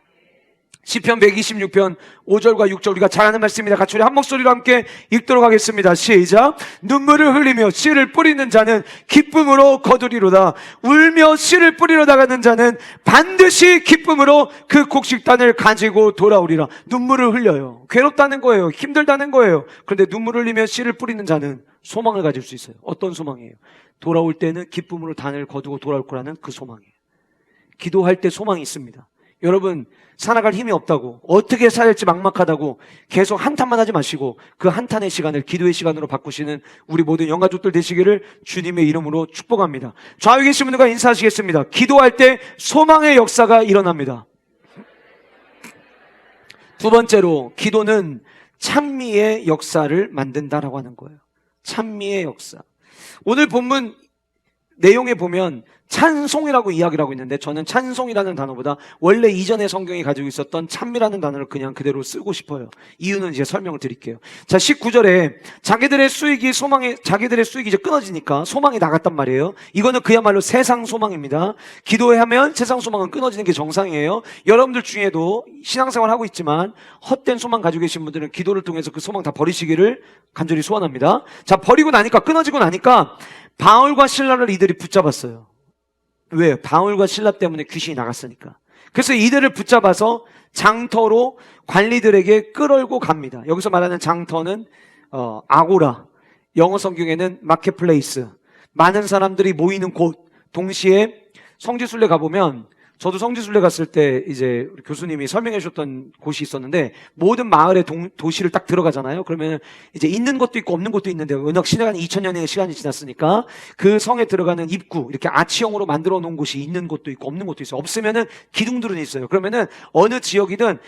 시편 126편 5절과 6절 우리가 잘 아는 말씀입니다. 같이 우리 한 목소리로 함께 읽도록 하겠습니다. 시작. 눈물을 흘리며 씨를 뿌리는 자는 기쁨으로 거두리로다. 울며 씨를 뿌리러 나가는 자는 반드시 기쁨으로 그 곡식단을 가지고 돌아오리라. 눈물을 흘려요. 괴롭다는 거예요. 힘들다는 거예요. 그런데 눈물을 흘리며 씨를 뿌리는 자는 소망을 가질 수 있어요. 어떤 소망이에요? 돌아올 때는 기쁨으로 단을 거두고 돌아올 거라는 그 소망이에요. 기도할 때 소망이 있습니다. 여러분, 살아갈 힘이 없다고, 어떻게 살지 막막하다고 계속 한탄만 하지 마시고 그 한탄의 시간을 기도의 시간으로 바꾸시는 우리 모든 영가족들 되시기를 주님의 이름으로 축복합니다. 좌우에 계신 분들과 인사하시겠습니다. 기도할 때 소망의 역사가 일어납니다. 두 번째로, 기도는 찬미의 역사를 만든다라고 하는 거예요. 찬미의 역사. 오늘 본문 내용에 보면 찬송이라고 이야기를 하고 있는데, 저는 찬송이라는 단어보다 원래 이전의 성경이 가지고 있었던 찬미라는 단어를 그냥 그대로 쓰고 싶어요. 이유는 이제 설명을 드릴게요. 자, 19절에 자기들의 수익이 이제 끊어지니까 소망이 나갔단 말이에요. 이거는 그야말로 세상 소망입니다. 기도하면 세상 소망은 끊어지는 게 정상이에요. 여러분들 중에도 신앙생활 하고 있지만 헛된 소망 가지고 계신 분들은 기도를 통해서 그 소망 다 버리시기를 간절히 소원합니다. 자, 버리고 나니까, 끊어지고 나니까 바울과 실라를 이들이 붙잡았어요. 왜? 바울과 실라 때문에 귀신이 나갔으니까. 그래서 이들을 붙잡아서 장터로 관리들에게 끌어올고 갑니다. 여기서 말하는 장터는 아고라, 영어 성경에는 마켓플레이스, 많은 사람들이 모이는 곳. 동시에 성지순례 가보면, 저도 성지순례 갔을 때 이제 우리 교수님이 설명해 주셨던 곳이 있었는데, 모든 마을의 도시를 딱 들어가잖아요. 그러면 이제 있는 것도 있고 없는 것도 있는데, 워낙 시간 2000년의 시간이 지났으니까 그 성에 들어가는 입구, 이렇게 아치형으로 만들어 놓은 곳이 있는 곳도 있고 없는 곳도 있어요. 없으면은 기둥들은 있어요. 그러면은 어느 지역이든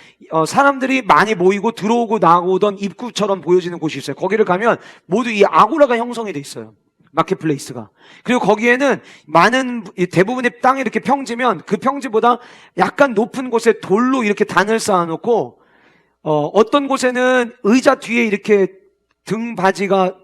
사람들이 많이 모이고 들어오고 나오던 입구처럼 보여지는 곳이 있어요. 거기를 가면 모두 이 아고라가 형성이 돼 있어요. 마켓플레이스가. 그리고 거기에는 대부분의 땅이 이렇게 평지면 그 평지보다 약간 높은 곳에 돌로 이렇게 단을 쌓아놓고, 어떤 곳에는 의자 뒤에 이렇게 등받이가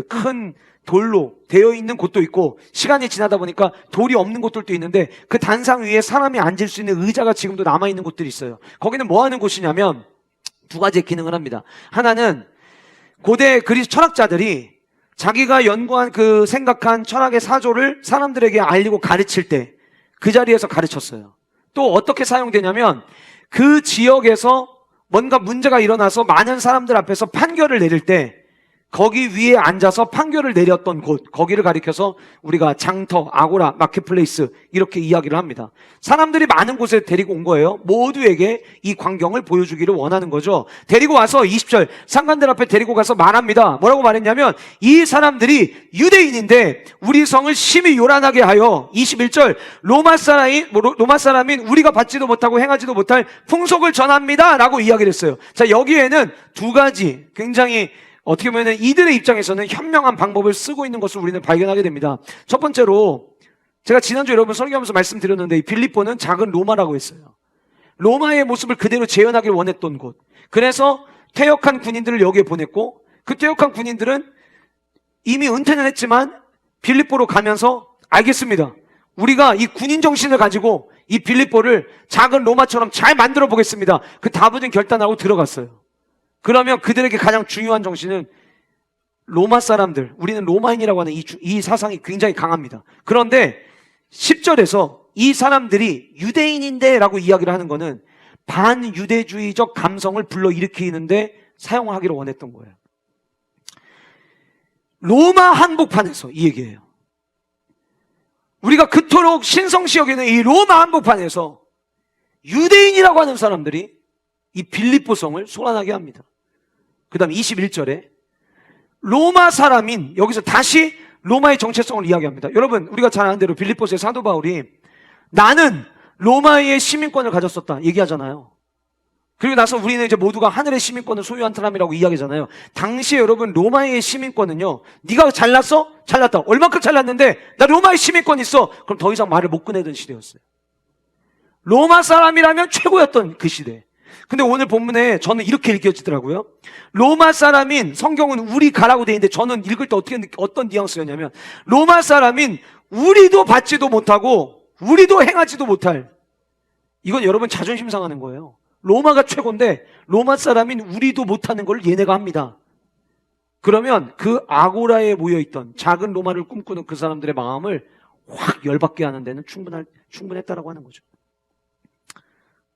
큰 돌로 되어 있는 곳도 있고, 시간이 지나다 보니까 돌이 없는 곳들도 있는데, 그 단상 위에 사람이 앉을 수 있는 의자가 지금도 남아있는 곳들이 있어요. 거기는 뭐 하는 곳이냐면 두 가지의 기능을 합니다. 하나는 고대 그리스 철학자들이 자기가 연구한 그 생각한 철학의 사조를 사람들에게 알리고 가르칠 때 그 자리에서 가르쳤어요. 또 어떻게 사용되냐면, 그 지역에서 뭔가 문제가 일어나서 많은 사람들 앞에서 판결을 내릴 때 거기 위에 앉아서 판결을 내렸던 곳, 거기를 가리켜서 우리가 장터, 아고라, 마켓플레이스 이렇게 이야기를 합니다. 사람들이 많은 곳에 데리고 온 거예요. 모두에게 이 광경을 보여주기를 원하는 거죠. 데리고 와서 20절 상관들 앞에 데리고 가서 말합니다. 뭐라고 말했냐면, 이 사람들이 유대인인데 우리 성을 심히 요란하게 하여, 21절 로마 사람인 우리가 받지도 못하고 행하지도 못할 풍속을 전합니다 라고 이야기를 했어요. 자, 여기에는 두 가지 굉장히 어떻게 보면 이들의 입장에서는 현명한 방법을 쓰고 있는 것을 우리는 발견하게 됩니다. 첫 번째로, 제가 지난주에 여러분 설교하면서 말씀드렸는데, 이 빌립보는 작은 로마라고 했어요. 로마의 모습을 그대로 재현하길 원했던 곳. 그래서 퇴역한 군인들을 여기에 보냈고, 그 퇴역한 군인들은 이미 은퇴는 했지만 빌립보로 가면서, 알겠습니다, 우리가 이 군인 정신을 가지고 이 빌립보를 작은 로마처럼 잘 만들어 보겠습니다. 그 다부진 결단하고 들어갔어요. 그러면 그들에게 가장 중요한 정신은 로마 사람들, 우리는 로마인이라고 하는 이 사상이 굉장히 강합니다. 그런데 10절에서 이 사람들이 유대인인데 라고 이야기를 하는 거는 반유대주의적 감성을 불러일으키는데 사용하기를 원했던 거예요. 로마 한복판에서 이 얘기예요. 우리가 그토록 신성시 여기는 이 로마 한복판에서 유대인이라고 하는 사람들이 이 빌립보성을 소란하게 합니다. 그 다음 21절에 로마 사람인, 여기서 다시 로마의 정체성을 이야기합니다. 여러분, 우리가 잘 아는 대로 빌립보서의 사도 바울이 나는 로마의 시민권을 가졌었다 얘기하잖아요. 그리고 나서 우리는 이제 모두가 하늘의 시민권을 소유한 사람이라고 이야기하잖아요. 당시에 여러분, 로마의 시민권은요, 네가 잘났어? 잘났다. 얼만큼 잘났는데 나 로마의 시민권 있어. 그럼 더 이상 말을 못 꺼내던 시대였어요. 로마 사람이라면 최고였던 그 시대. 근데 오늘 본문에 저는 이렇게 읽혀지더라고요. 로마 사람인, 성경은 우리 가라고 돼 있는데 저는 읽을 때 어떤 뉘앙스였냐면, 로마 사람인 우리도 받지도 못하고 우리도 행하지도 못할, 이건 여러분 자존심 상하는 거예요. 로마가 최고인데 로마 사람인 우리도 못하는 걸 얘네가 합니다. 그러면 그 아고라에 모여있던 작은 로마를 꿈꾸는 그 사람들의 마음을 확 열받게 하는 데는 충분했다라고 하는 거죠.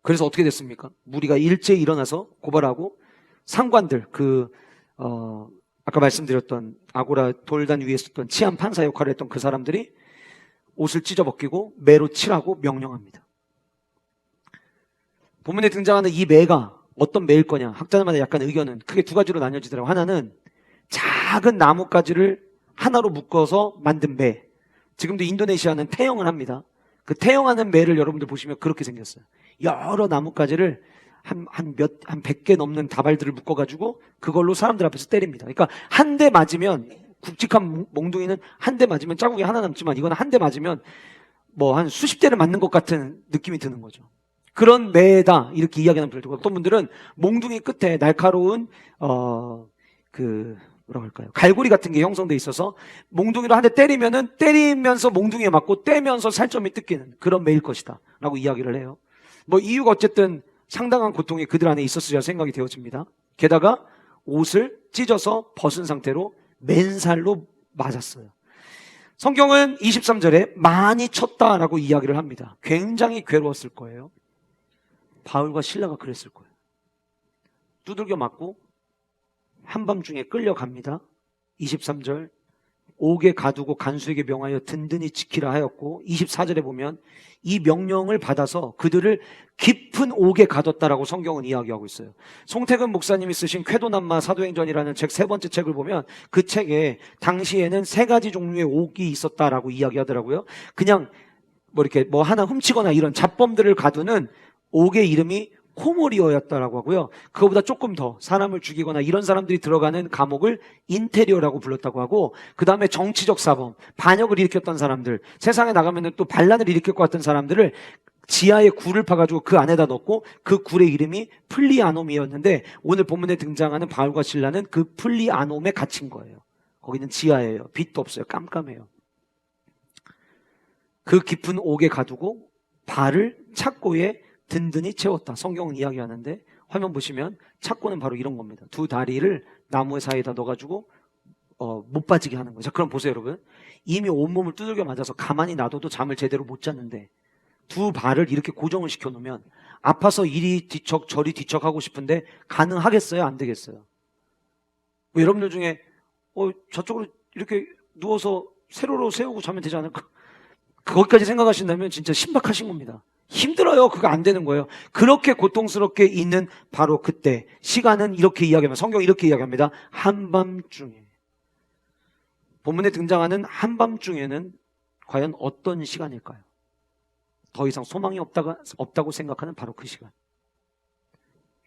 그래서 어떻게 됐습니까? 무리가 일제히 일어나서 고발하고 상관들, 아까 말씀드렸던 아고라 돌단 위에 있었던 치안 판사 역할을 했던 그 사람들이 옷을 찢어벗기고 매로 칠하고 명령합니다. 본문에 등장하는 이 매가 어떤 매일 거냐? 학자들마다 약간 의견은 크게 두 가지로 나뉘어지더라고요. 하나는 작은 나뭇가지를 하나로 묶어서 만든 매. 지금도 인도네시아는 태영을 합니다. 그 태영하는 매를 여러분들 보시면 그렇게 생겼어요. 여러 나뭇가지를 한 100개 넘는 다발들을 묶어가지고 그걸로 사람들 앞에서 때립니다. 그러니까 한 대 맞으면, 굵직한 몽둥이는 한 대 맞으면 자국이 하나 남지만 이건 한 대 맞으면 뭐 한 수십 대를 맞는 것 같은 느낌이 드는 거죠. 그런 매다 이렇게 이야기하는 분들도 있고, 어떤 분들은 몽둥이 끝에 날카로운 뭐라고 할까요? 갈고리 같은 게 형성돼 있어서 몽둥이로 한 대 때리면은 때리면서 몽둥이에 맞고 떼면서 살점이 뜯기는 그런 매일 것이다 라고 이야기를 해요. 뭐 이유가 어쨌든 상당한 고통이 그들 안에 있었으리라 생각이 되어집니다. 게다가 옷을 찢어서 벗은 상태로 맨살로 맞았어요. 성경은 23절에 많이 쳤다라고 이야기를 합니다. 굉장히 괴로웠을 거예요. 바울과 실라가 그랬을 거예요. 두들겨 맞고 한밤중에 끌려갑니다. 23절, 옥에 가두고 간수에게 명하여 든든히 지키라 하였고, 24절에 보면 이 명령을 받아서 그들을 깊은 옥에 가뒀다라고 성경은 이야기하고 있어요. 송태근 목사님이 쓰신 쾌도남마 사도행전이라는 책 세 번째 책을 보면 그 책에 당시에는 세 가지 종류의 옥이 있었다라고 이야기하더라고요. 그냥 뭐 이렇게 뭐 하나 훔치거나 이런 잡범들을 가두는 옥의 이름이 코모리어였다라고 하고요. 그거보다 조금 더 사람을 죽이거나 이런 사람들이 들어가는 감옥을 인테리어라고 불렀다고 하고, 그 다음에 정치적 사범, 반역을 일으켰던 사람들, 세상에 나가면 또 반란을 일으킬 것 같은 사람들을 지하에 굴을 파가지고 그 안에다 넣고 그 굴의 이름이 플리아놈이었는데, 오늘 본문에 등장하는 바울과 실라는 그 플리아놈에 갇힌 거예요. 거기는 지하예요. 빛도 없어요. 깜깜해요. 그 깊은 옥에 가두고 발을 착고에 든든히 채웠다. 성경은 이야기하는데, 화면 보시면 착고는 바로 이런 겁니다. 두 다리를 나무의 사이에다 넣어가지고 못 빠지게 하는 거죠. 자, 그럼 보세요, 여러분. 이미 온몸을 두들겨 맞아서 가만히 놔둬도 잠을 제대로 못 잤는데 두 발을 이렇게 고정을 시켜놓으면 아파서 이리 뒤척 저리 뒤척 하고 싶은데 가능하겠어요? 안 되겠어요? 뭐 여러분들 중에 저쪽으로 이렇게 누워서 세로로 세우고 자면 되지 않을까? 거기까지 생각하신다면 진짜 신박하신 겁니다. 힘들어요. 그거 안 되는 거예요. 그렇게 고통스럽게 있는 바로 그때, 시간은 이렇게 이야기합니다. 성경이 이렇게 이야기합니다. 한밤중에. 본문에 등장하는 한밤중에는 과연 어떤 시간일까요? 더 이상 소망이 없다고 생각하는 바로 그 시간.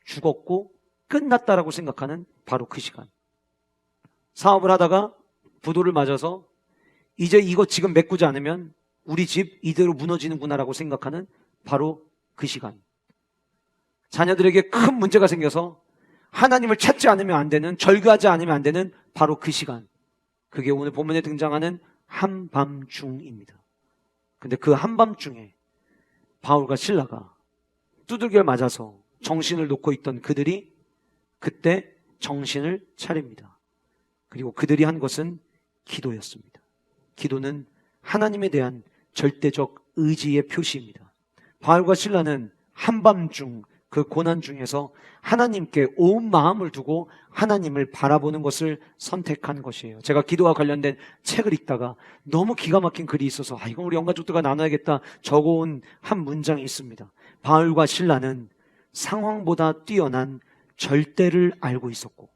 죽었고 끝났다라고 생각하는 바로 그 시간. 사업을 하다가 부도를 맞아서 이제 이거 지금 메꾸지 않으면 우리 집 이대로 무너지는구나라고 생각하는 바로 그 시간. 자녀들에게 큰 문제가 생겨서 하나님을 찾지 않으면 안 되는, 절규하지 않으면 안 되는 바로 그 시간. 그게 오늘 본문에 등장하는 한밤중입니다. 근데 그 한밤중에 바울과 실라가 두들겨 맞아서 정신을 놓고 있던 그들이 그때 정신을 차립니다. 그리고 그들이 한 것은 기도였습니다. 기도는 하나님에 대한 절대적 의지의 표시입니다. 바울과 실라는 한밤중 그 고난 중에서 하나님께 온 마음을 두고 하나님을 바라보는 것을 선택한 것이에요. 제가 기도와 관련된 책을 읽다가 너무 기가 막힌 글이 있어서 이건 우리 영가족들과 나눠야겠다 적어온 한 문장이 있습니다. 바울과 실라는 상황보다 뛰어난 절대를 알고 있었고,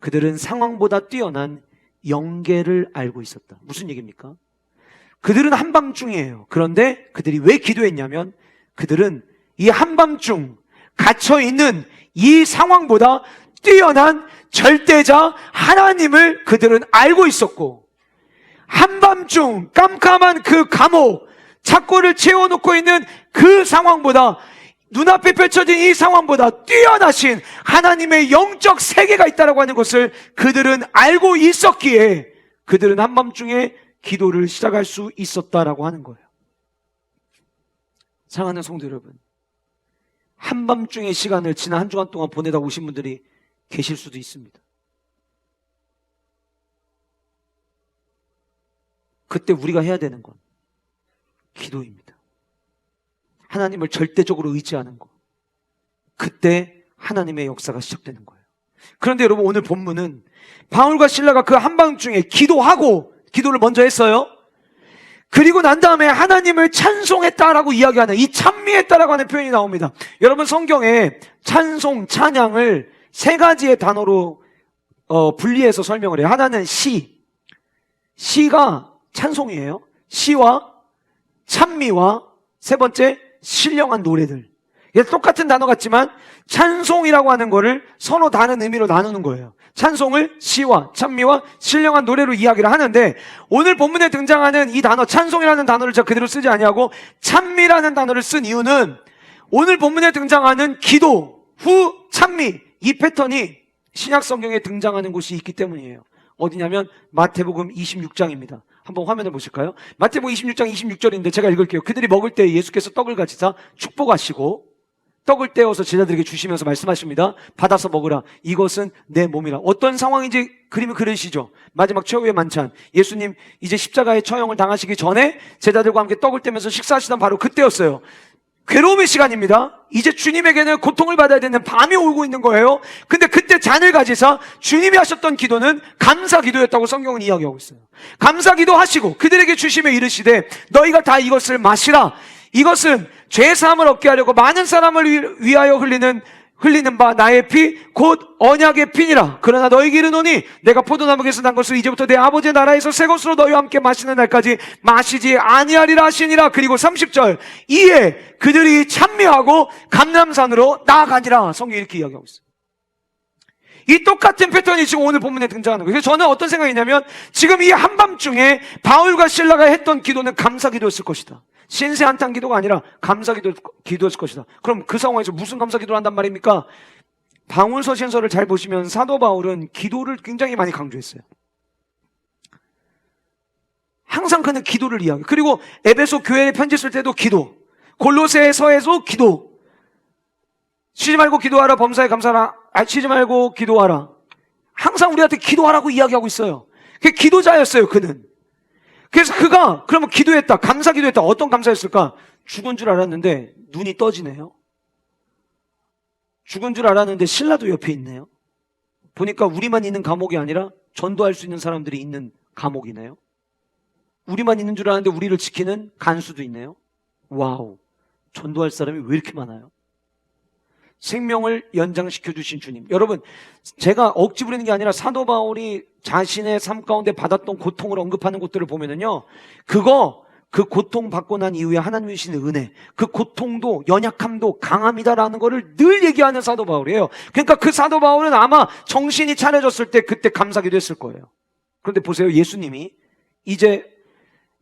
그들은 상황보다 뛰어난 영계를 알고 있었다. 무슨 얘기입니까? 그들은 한밤중이에요. 그런데 그들이 왜 기도했냐면, 그들은 이 한밤중 갇혀있는 이 상황보다 뛰어난 절대자 하나님을 그들은 알고 있었고, 한밤중 깜깜한 그 감옥, 착고를 채워놓고 있는 그 상황보다, 눈앞에 펼쳐진 이 상황보다 뛰어나신 하나님의 영적 세계가 있다고 하는 것을 그들은 알고 있었기에 그들은 한밤중에 기도를 시작할 수 있었다라고 하는 거예요. 사랑하는 성도 여러분, 한밤중의 시간을 지난 한 주간 동안 보내다 오신 분들이 계실 수도 있습니다. 그때 우리가 해야 되는 건 기도입니다. 하나님을 절대적으로 의지하는 것. 그때 하나님의 역사가 시작되는 거예요. 그런데 여러분, 오늘 본문은 바울과 실라가 그 한밤중에 기도를 먼저 했어요. 그리고 난 다음에 하나님을 찬송했다라고 이야기하는, 이 찬미했다라고 하는 표현이 나옵니다. 여러분, 성경에 찬송, 찬양을 세 가지의 단어로 분리해서 설명을 해요. 하나는 시가 찬송이에요. 시와 찬미와 세 번째 신령한 노래들. 이게 똑같은 단어 같지만 찬송이라고 하는 거를 서로 다른 의미로 나누는 거예요. 찬송을 시와 찬미와 신령한 노래로 이야기를 하는데, 오늘 본문에 등장하는 이 단어 찬송이라는 단어를 제가 그대로 쓰지 아니하고 찬미라는 단어를 쓴 이유는, 오늘 본문에 등장하는 기도 후 찬미, 이 패턴이 신약 성경에 등장하는 곳이 있기 때문이에요. 어디냐면 마태복음 26장입니다. 한번 화면을 보실까요? 마태복음 26장 26절인데 제가 읽을게요. 그들이 먹을 때 예수께서 떡을 가지사 축복하시고 떡을 떼어서 제자들에게 주시면서 말씀하십니다. 받아서 먹으라. 이것은 내 몸이라. 어떤 상황인지 그림을 그리시죠. 마지막 최후의 만찬. 예수님 이제 십자가의 처형을 당하시기 전에 제자들과 함께 떡을 떼면서 식사하시던 바로 그때였어요. 괴로움의 시간입니다. 이제 주님에게는 고통을 받아야 되는 밤이 오고 있는 거예요. 근데 그때 잔을 가지사 주님이 하셨던 기도는 감사 기도였다고 성경은 이야기하고 있어요. 감사 기도 하시고 그들에게 주시며 이르시되 너희가 다 이것을 마시라. 이것은 죄 사함을 얻게 하려고 많은 사람을 위하여 흘리는 바 나의 피 곧 언약의 피니라. 그러나 너희에게 이르노니 내가 포도나무에서 난 것을 이제부터 내 아버지의 나라에서 새 것으로 너희와 함께 마시는 날까지 마시지 아니하리라 하시니라. 그리고 30절 이에 그들이 찬미하고 감람산으로 나아가니라. 성경이 이렇게 이야기하고 있어요. 이 똑같은 패턴이 지금 오늘 본문에 등장하는 거예요. 그래서 저는 어떤 생각이냐면, 지금 이 한밤중에 바울과 실라가 했던 기도는 감사 기도였을 것이다. 신세 한탄 기도가 아니라 감사 기도였을 것이다. 그럼 그 상황에서 무슨 감사 기도를 한단 말입니까? 바울서신서를 잘 보시면 사도 바울은 기도를 굉장히 많이 강조했어요. 항상 그는 기도를 이야기해요. 그리고 에베소 교회에 편지 쓸 때도 기도, 골로새서에서 기도, 쉬지 말고 기도하라, 범사에 감사하라, 쉬지 말고 기도하라. 항상 우리한테 기도하라고 이야기하고 있어요. 그 기도자였어요, 그는. 그래서 그가 그러면 기도했다, 감사 기도했다. 어떤 감사였을까? 죽은 줄 알았는데 눈이 떠지네요. 죽은 줄 알았는데 신라도 옆에 있네요. 보니까 우리만 있는 감옥이 아니라 전도할 수 있는 사람들이 있는 감옥이네요. 우리만 있는 줄 알았는데 우리를 지키는 간수도 있네요. 와우, 전도할 사람이 왜 이렇게 많아요? 생명을 연장시켜 주신 주님. 여러분, 제가 억지 부리는 게 아니라 사도 바울이 자신의 삶 가운데 받았던 고통을 언급하는 것들을 보면은요, 그 고통 받고 난 이후에 하나님이 주신 은혜, 그 고통도 연약함도 강함이다라는 거를 늘 얘기하는 사도 바울이에요. 그러니까 그 사도 바울은 아마 정신이 차려졌을 때 그때 감사기도 했을 거예요. 그런데 보세요, 예수님이 이제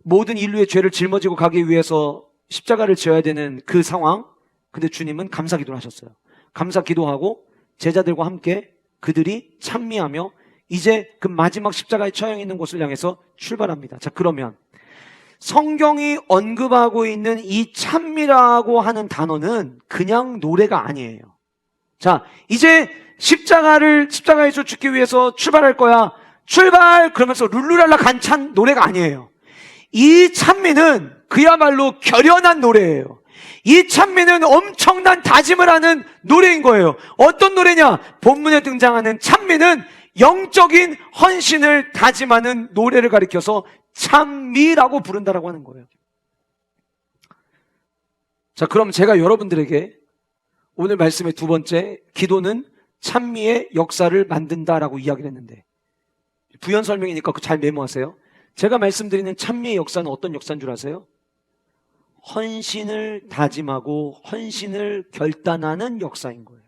모든 인류의 죄를 짊어지고 가기 위해서 십자가를 져야 되는 그 상황, 근데 주님은 감사기도를 하셨어요. 감사기도하고 제자들과 함께 그들이 찬미하며 이제 그 마지막 십자가의 처형이 있는 곳을 향해서 출발합니다. 자, 그러면 성경이 언급하고 있는 이 찬미라고 하는 단어는 그냥 노래가 아니에요. 자, 이제 십자가에서 죽기 위해서 출발할 거야. 출발! 그러면서 룰루랄라 간찬 노래가 아니에요. 이 찬미는 그야말로 결연한 노래예요. 이 찬미는 엄청난 다짐을 하는 노래인 거예요. 어떤 노래냐? 본문에 등장하는 찬미는 영적인 헌신을 다짐하는 노래를 가리켜서 찬미라고 부른다라고 하는 거예요. 자, 그럼 제가 여러분들에게 오늘 말씀의 두 번째, 기도는 찬미의 역사를 만든다라고 이야기를 했는데, 부연 설명이니까 잘 메모하세요. 제가 말씀드리는 찬미의 역사는 어떤 역사인 줄 아세요? 헌신을 다짐하고 헌신을 결단하는 역사인 거예요.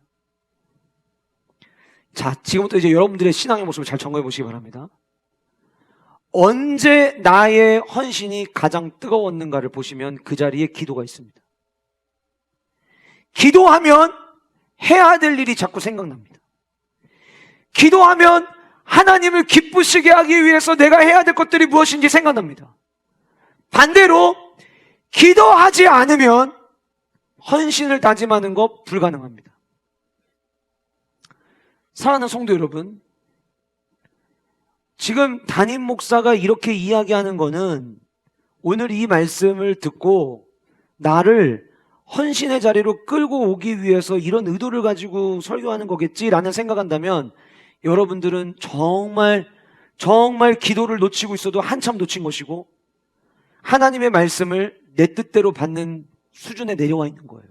자, 지금부터 이제 여러분들의 신앙의 모습을 잘 점검해 보시기 바랍니다. 언제 나의 헌신이 가장 뜨거웠는가를 보시면 그 자리에 기도가 있습니다. 기도하면 해야 될 일이 자꾸 생각납니다. 기도하면 하나님을 기쁘시게 하기 위해서 내가 해야 될 것들이 무엇인지 생각납니다. 반대로 기도하지 않으면 헌신을 다짐하는 것 불가능합니다. 사랑하는 성도 여러분, 지금 담임 목사가 이렇게 이야기하는 거는 오늘 이 말씀을 듣고 나를 헌신의 자리로 끌고 오기 위해서 이런 의도를 가지고 설교하는 거겠지라는 생각한다면 여러분들은 정말 기도를 놓치고 있어도 한참 놓친 것이고 하나님의 말씀을 내 뜻대로 받는 수준에 내려와 있는 거예요.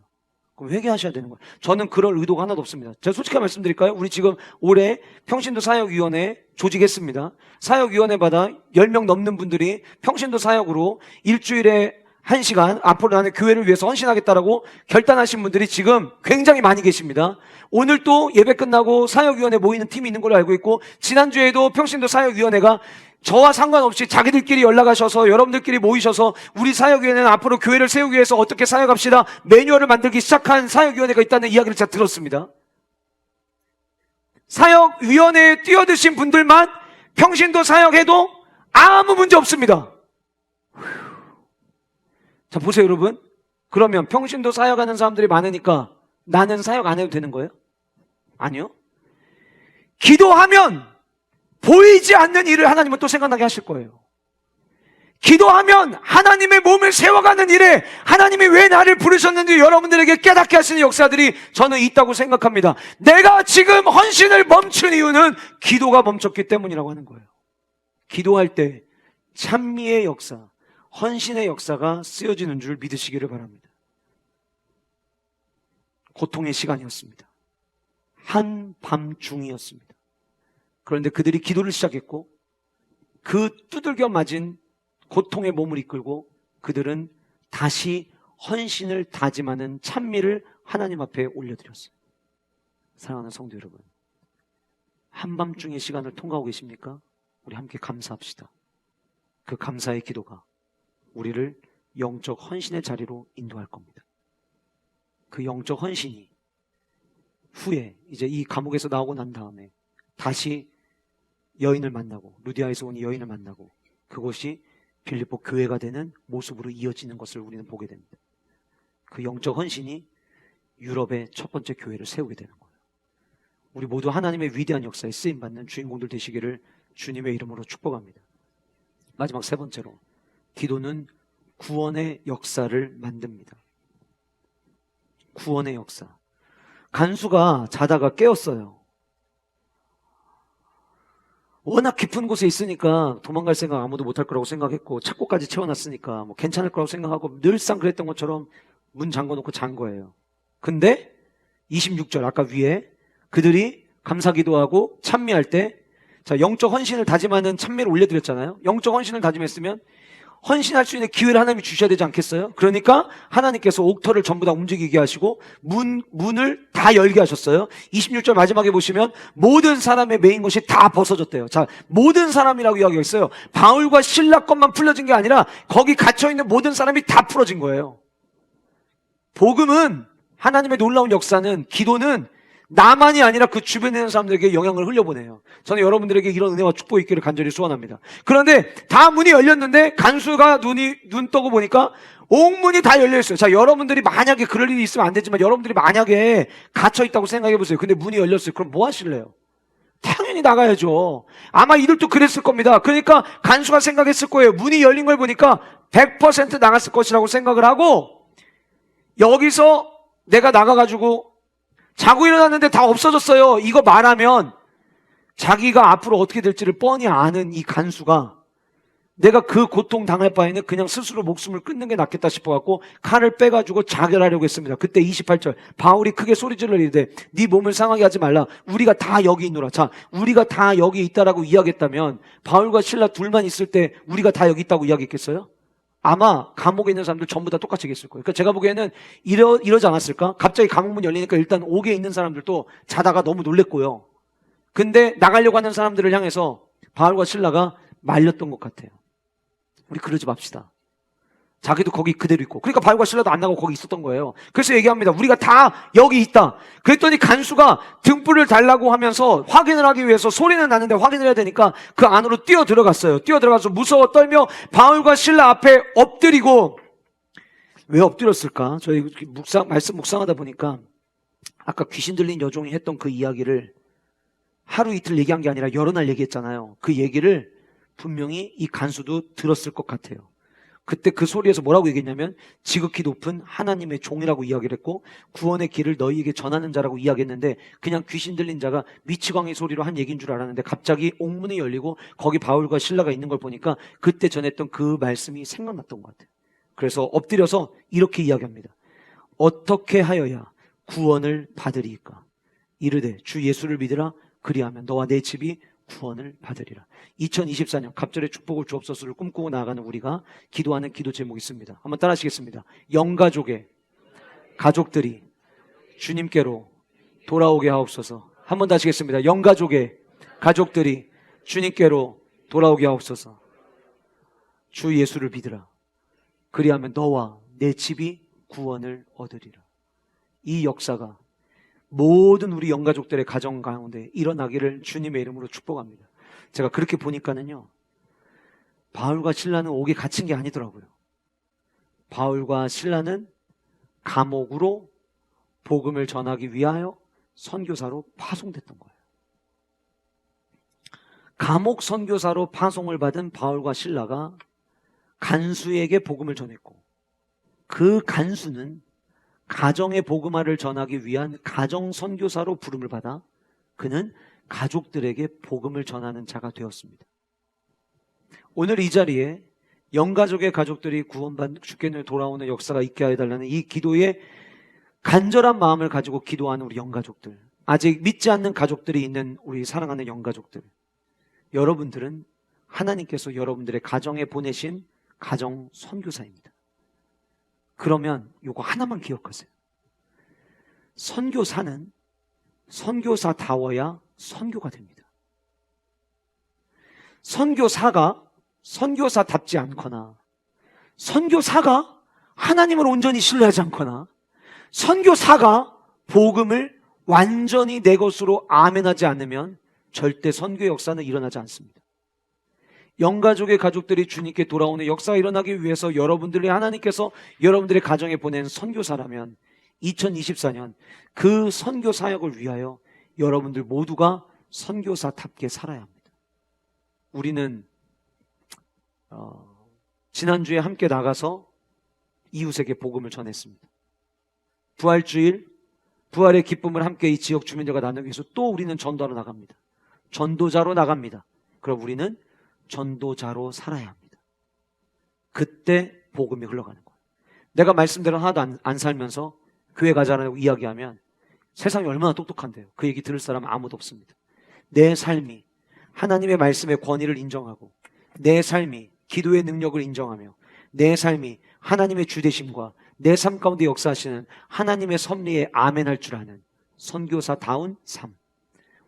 그럼 회개하셔야 되는 거예요. 저는 그럴 의도가 하나도 없습니다. 제가 솔직하게 말씀드릴까요? 우리 지금 올해 평신도 사역위원회 조직했습니다. 사역위원회마다 10명 넘는 분들이 평신도 사역으로 일주일에 1시간 앞으로 나는 교회를 위해서 헌신하겠다라고 결단하신 분들이 지금 굉장히 많이 계십니다. 오늘 또 예배 끝나고 사역위원회 모이는 팀이 있는 걸로 알고 있고 지난주에도 평신도 사역위원회가 저와 상관없이 자기들끼리 연락하셔서 여러분들끼리 모이셔서 우리 사역위원회는 앞으로 교회를 세우기 위해서 어떻게 사역합시다 매뉴얼을 만들기 시작한 사역위원회가 있다는 이야기를 제가 들었습니다. 사역위원회에 뛰어드신 분들만 평신도 사역해도 아무 문제 없습니다. 자, 보세요, 여러분. 그러면 평신도 사역하는 사람들이 많으니까 나는 사역 안 해도 되는 거예요? 아니요. 기도하면 보이지 않는 일을 하나님은 또 생각나게 하실 거예요. 기도하면 하나님의 몸을 세워가는 일에 하나님이 왜 나를 부르셨는지 여러분들에게 깨닫게 하시는 역사들이 저는 있다고 생각합니다. 내가 지금 헌신을 멈춘 이유는 기도가 멈췄기 때문이라고 하는 거예요. 기도할 때 찬미의 역사, 헌신의 역사가 쓰여지는 줄 믿으시기를 바랍니다. 고통의 시간이었습니다. 한밤중이었습니다. 그런데 그들이 기도를 시작했고 그 두들겨 맞은 고통의 몸을 이끌고 그들은 다시 헌신을 다짐하는 찬미를 하나님 앞에 올려드렸어요. 사랑하는 성도 여러분, 한밤중의 시간을 통과하고 계십니까? 우리 함께 감사합시다. 그 감사의 기도가 우리를 영적 헌신의 자리로 인도할 겁니다. 그 영적 헌신이 후에 이제 이 감옥에서 나오고 난 다음에 다시 여인을 만나고 루디아에서 온 여인을 만나고 그것이 빌립보 교회가 되는 모습으로 이어지는 것을 우리는 보게 됩니다. 그 영적 헌신이 유럽의 첫 번째 교회를 세우게 되는 거예요. 우리 모두 하나님의 위대한 역사에 쓰임받는 주인공들 되시기를 주님의 이름으로 축복합니다. 마지막 세 번째로, 기도는 구원의 역사를 만듭니다. 구원의 역사. 간수가 자다가 깨었어요. 워낙 깊은 곳에 있으니까 도망갈 생각 아무도 못할 거라고 생각했고 착고까지 채워놨으니까 뭐 괜찮을 거라고 생각하고 늘상 그랬던 것처럼 문 잠궈놓고 잔 거예요. 근데 26절 아까 위에 그들이 감사기도하고 찬미할 때, 자, 영적 헌신을 다짐하는 찬미를 올려드렸잖아요. 영적 헌신을 다짐했으면 헌신할 수 있는 기회를 하나님이 주셔야 되지 않겠어요? 그러니까 하나님께서 옥터를 전부 다 움직이게 하시고 문을 다 열게 하셨어요. 26절 마지막에 보시면 모든 사람의 메인 것이 다 벗어졌대요. 자, 모든 사람이라고 이야기가 있어요. 바울과 실라 것만 풀려진 게 아니라 거기 갇혀있는 모든 사람이 다 풀어진 거예요. 복음은, 하나님의 놀라운 역사는, 기도는 나만이 아니라 그 주변에 있는 사람들에게 영향을 흘려보내요. 저는 여러분들에게 이런 은혜와 축복이 있기를 간절히 소원합니다. 그런데 다 문이 열렸는데 간수가 눈 떠고 보니까 옥문이 다 열려있어요. 자, 여러분들이 만약에 그럴 일이 있으면 안 되지만 여러분들이 만약에 갇혀있다고 생각해보세요. 근데 문이 열렸어요. 그럼 뭐 하실래요? 당연히 나가야죠. 아마 이들도 그랬을 겁니다. 그러니까 간수가 생각했을 거예요. 문이 열린 걸 보니까 100% 나갔을 것이라고 생각을 하고, 여기서 내가 나가가지고 자고 일어났는데 다 없어졌어요. 이거 말하면 자기가 앞으로 어떻게 될지를 뻔히 아는 이 간수가 내가 그 고통 당할 바에는 그냥 스스로 목숨을 끊는 게 낫겠다 싶어갖고 칼을 빼가지고 자결하려고 했습니다. 그때 28절 바울이 크게 소리질러 이르되 네 몸을 상하게 하지 말라. 우리가 다 여기 있노라. 자, 우리가 다 여기 있다라고 이야기했다면 바울과 실라 둘만 있을 때 우리가 다 여기 있다고 이야기했겠어요? 아마 감옥에 있는 사람들 전부 다 똑같이 얘기했을 거예요. 그러니까 제가 보기에는 이러지 않았을까? 갑자기 감옥문 열리니까 일단 옥에 있는 사람들도 자다가 너무 놀랬고요. 근데 나가려고 하는 사람들을 향해서 바울과 실라가 말렸던 것 같아요. 우리 그러지 맙시다. 자기도 거기 그대로 있고. 그러니까 바울과 실라도 안 나가고 거기 있었던 거예요. 그래서 얘기합니다. 우리가 다 여기 있다. 그랬더니 간수가 등불을 달라고 하면서 확인을 하기 위해서, 소리는 나는데 확인을 해야 되니까 그 안으로 뛰어 들어갔어요. 뛰어 들어가서 무서워 떨며 바울과 실라 앞에 엎드리고 왜 엎드렸을까? 저희 말씀 묵상하다 보니까 아까 귀신 들린 여종이 했던 그 이야기를 하루 이틀 얘기한 게 아니라 여러 날 얘기했잖아요. 그 얘기를 분명히 이 간수도 들었을 것 같아요. 그때 그 소리에서 뭐라고 얘기했냐면 지극히 높은 하나님의 종이라고 이야기를 했고 구원의 길을 너희에게 전하는 자라고 이야기했는데 그냥 귀신 들린 자가 미치광이 소리로 한 얘기인 줄 알았는데 갑자기 옥문이 열리고 거기 바울과 실라가 있는 걸 보니까 그때 전했던 그 말씀이 생각났던 것 같아요. 그래서 엎드려서 이렇게 이야기합니다. 어떻게 하여야 구원을 받으리이까? 이르되 주 예수를 믿으라. 그리하면 너와 내 집이 구원을 받으리라. 2024년 갑절의 축복을 주옵소서를 꿈꾸고 나아가는 우리가 기도하는 기도 제목이 있습니다. 한번 따라 하시겠습니다. 영가족의 가족들이 주님께로 돌아오게 하옵소서. 한번 더 하시겠습니다. 영가족의 가족들이 주님께로 돌아오게 하옵소서. 주 예수를 믿으라. 그리하면 너와 내 집이 구원을 얻으리라. 이 역사가 모든 우리 영가족들의 가정 가운데 일어나기를 주님의 이름으로 축복합니다. 제가 그렇게 보니까는요, 바울과 신라는 옥에 갇힌 게 아니더라고요. 바울과 신라는 감옥으로 복음을 전하기 위하여 선교사로 파송됐던 거예요. 감옥 선교사로 파송을 받은 바울과 신라가 간수에게 복음을 전했고 그 간수는 가정의 복음화를 전하기 위한 가정 선교사로 부름을 받아 그는 가족들에게 복음을 전하는 자가 되었습니다. 오늘 이 자리에 영가족의 가족들이 구원받는 주께로 돌아오는 역사가 있게 해달라는 이 기도에 간절한 마음을 가지고 기도하는 우리 영가족들, 아직 믿지 않는 가족들이 있는 우리 사랑하는 영가족들, 여러분들은 하나님께서 여러분들의 가정에 보내신 가정 선교사입니다. 그러면 요거 하나만 기억하세요. 선교사는 선교사다워야 선교가 됩니다. 선교사가 선교사답지 않거나 선교사가 하나님을 온전히 신뢰하지 않거나 선교사가 복음을 완전히 내 것으로 아멘하지 않으면 절대 선교 역사는 일어나지 않습니다. 영가족의 가족들이 주님께 돌아오는 역사가 일어나기 위해서 여러분들이 하나님께서 여러분들의 가정에 보낸 선교사라면 2024년 그 선교 사역을 위하여 여러분들 모두가 선교사답게 살아야 합니다. 우리는 지난주에 함께 나가서 이웃에게 복음을 전했습니다. 부활주일, 부활의 기쁨을 함께 이 지역 주민들과 나누기 위해서 또 우리는 전도하러 나갑니다. 전도자로 나갑니다. 그럼 우리는 전도자로 살아야 합니다. 그때 복음이 흘러가는 거예요. 내가 말씀대로 하나도 안 살면서 교회 가자라고 이야기하면 세상이 얼마나 똑똑한데요. 그 얘기 들을 사람은 아무도 없습니다. 내 삶이 하나님의 말씀의 권위를 인정하고 내 삶이 기도의 능력을 인정하며 내 삶이 하나님의 주되심과 내 삶 가운데 역사하시는 하나님의 섭리에 아멘할 줄 아는 선교사다운 삶,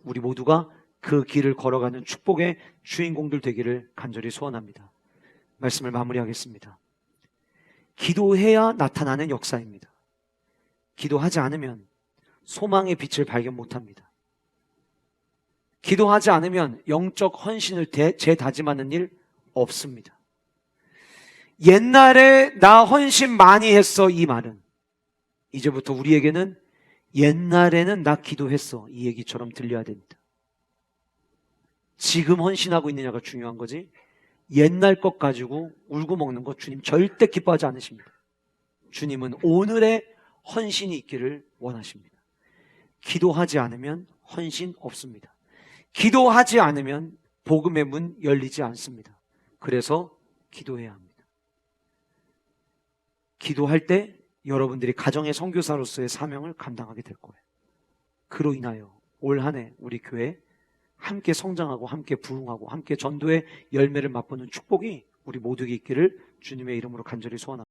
우리 모두가 그 길을 걸어가는 축복의 주인공들 되기를 간절히 소원합니다. 말씀을 마무리하겠습니다. 기도해야 나타나는 역사입니다. 기도하지 않으면 소망의 빛을 발견 못합니다. 기도하지 않으면 영적 헌신을 재다짐하는 일 없습니다. 옛날에 나 헌신 많이 했어, 이 말은 이제부터 우리에게는 옛날에는 나 기도했어, 이 얘기처럼 들려야 됩니다. 지금 헌신하고 있느냐가 중요한 거지 옛날 것 가지고 울고 먹는 거 주님 절대 기뻐하지 않으십니다. 주님은 오늘의 헌신이 있기를 원하십니다. 기도하지 않으면 헌신 없습니다. 기도하지 않으면 복음의 문 열리지 않습니다. 그래서 기도해야 합니다. 기도할 때 여러분들이 가정의 선교사로서의 사명을 감당하게 될 거예요. 그로 인하여 올 한 해 우리 교회 함께 성장하고 함께 부흥하고 함께 전도의 열매를 맛보는 축복이 우리 모두에게 있기를 주님의 이름으로 간절히 소원합니다.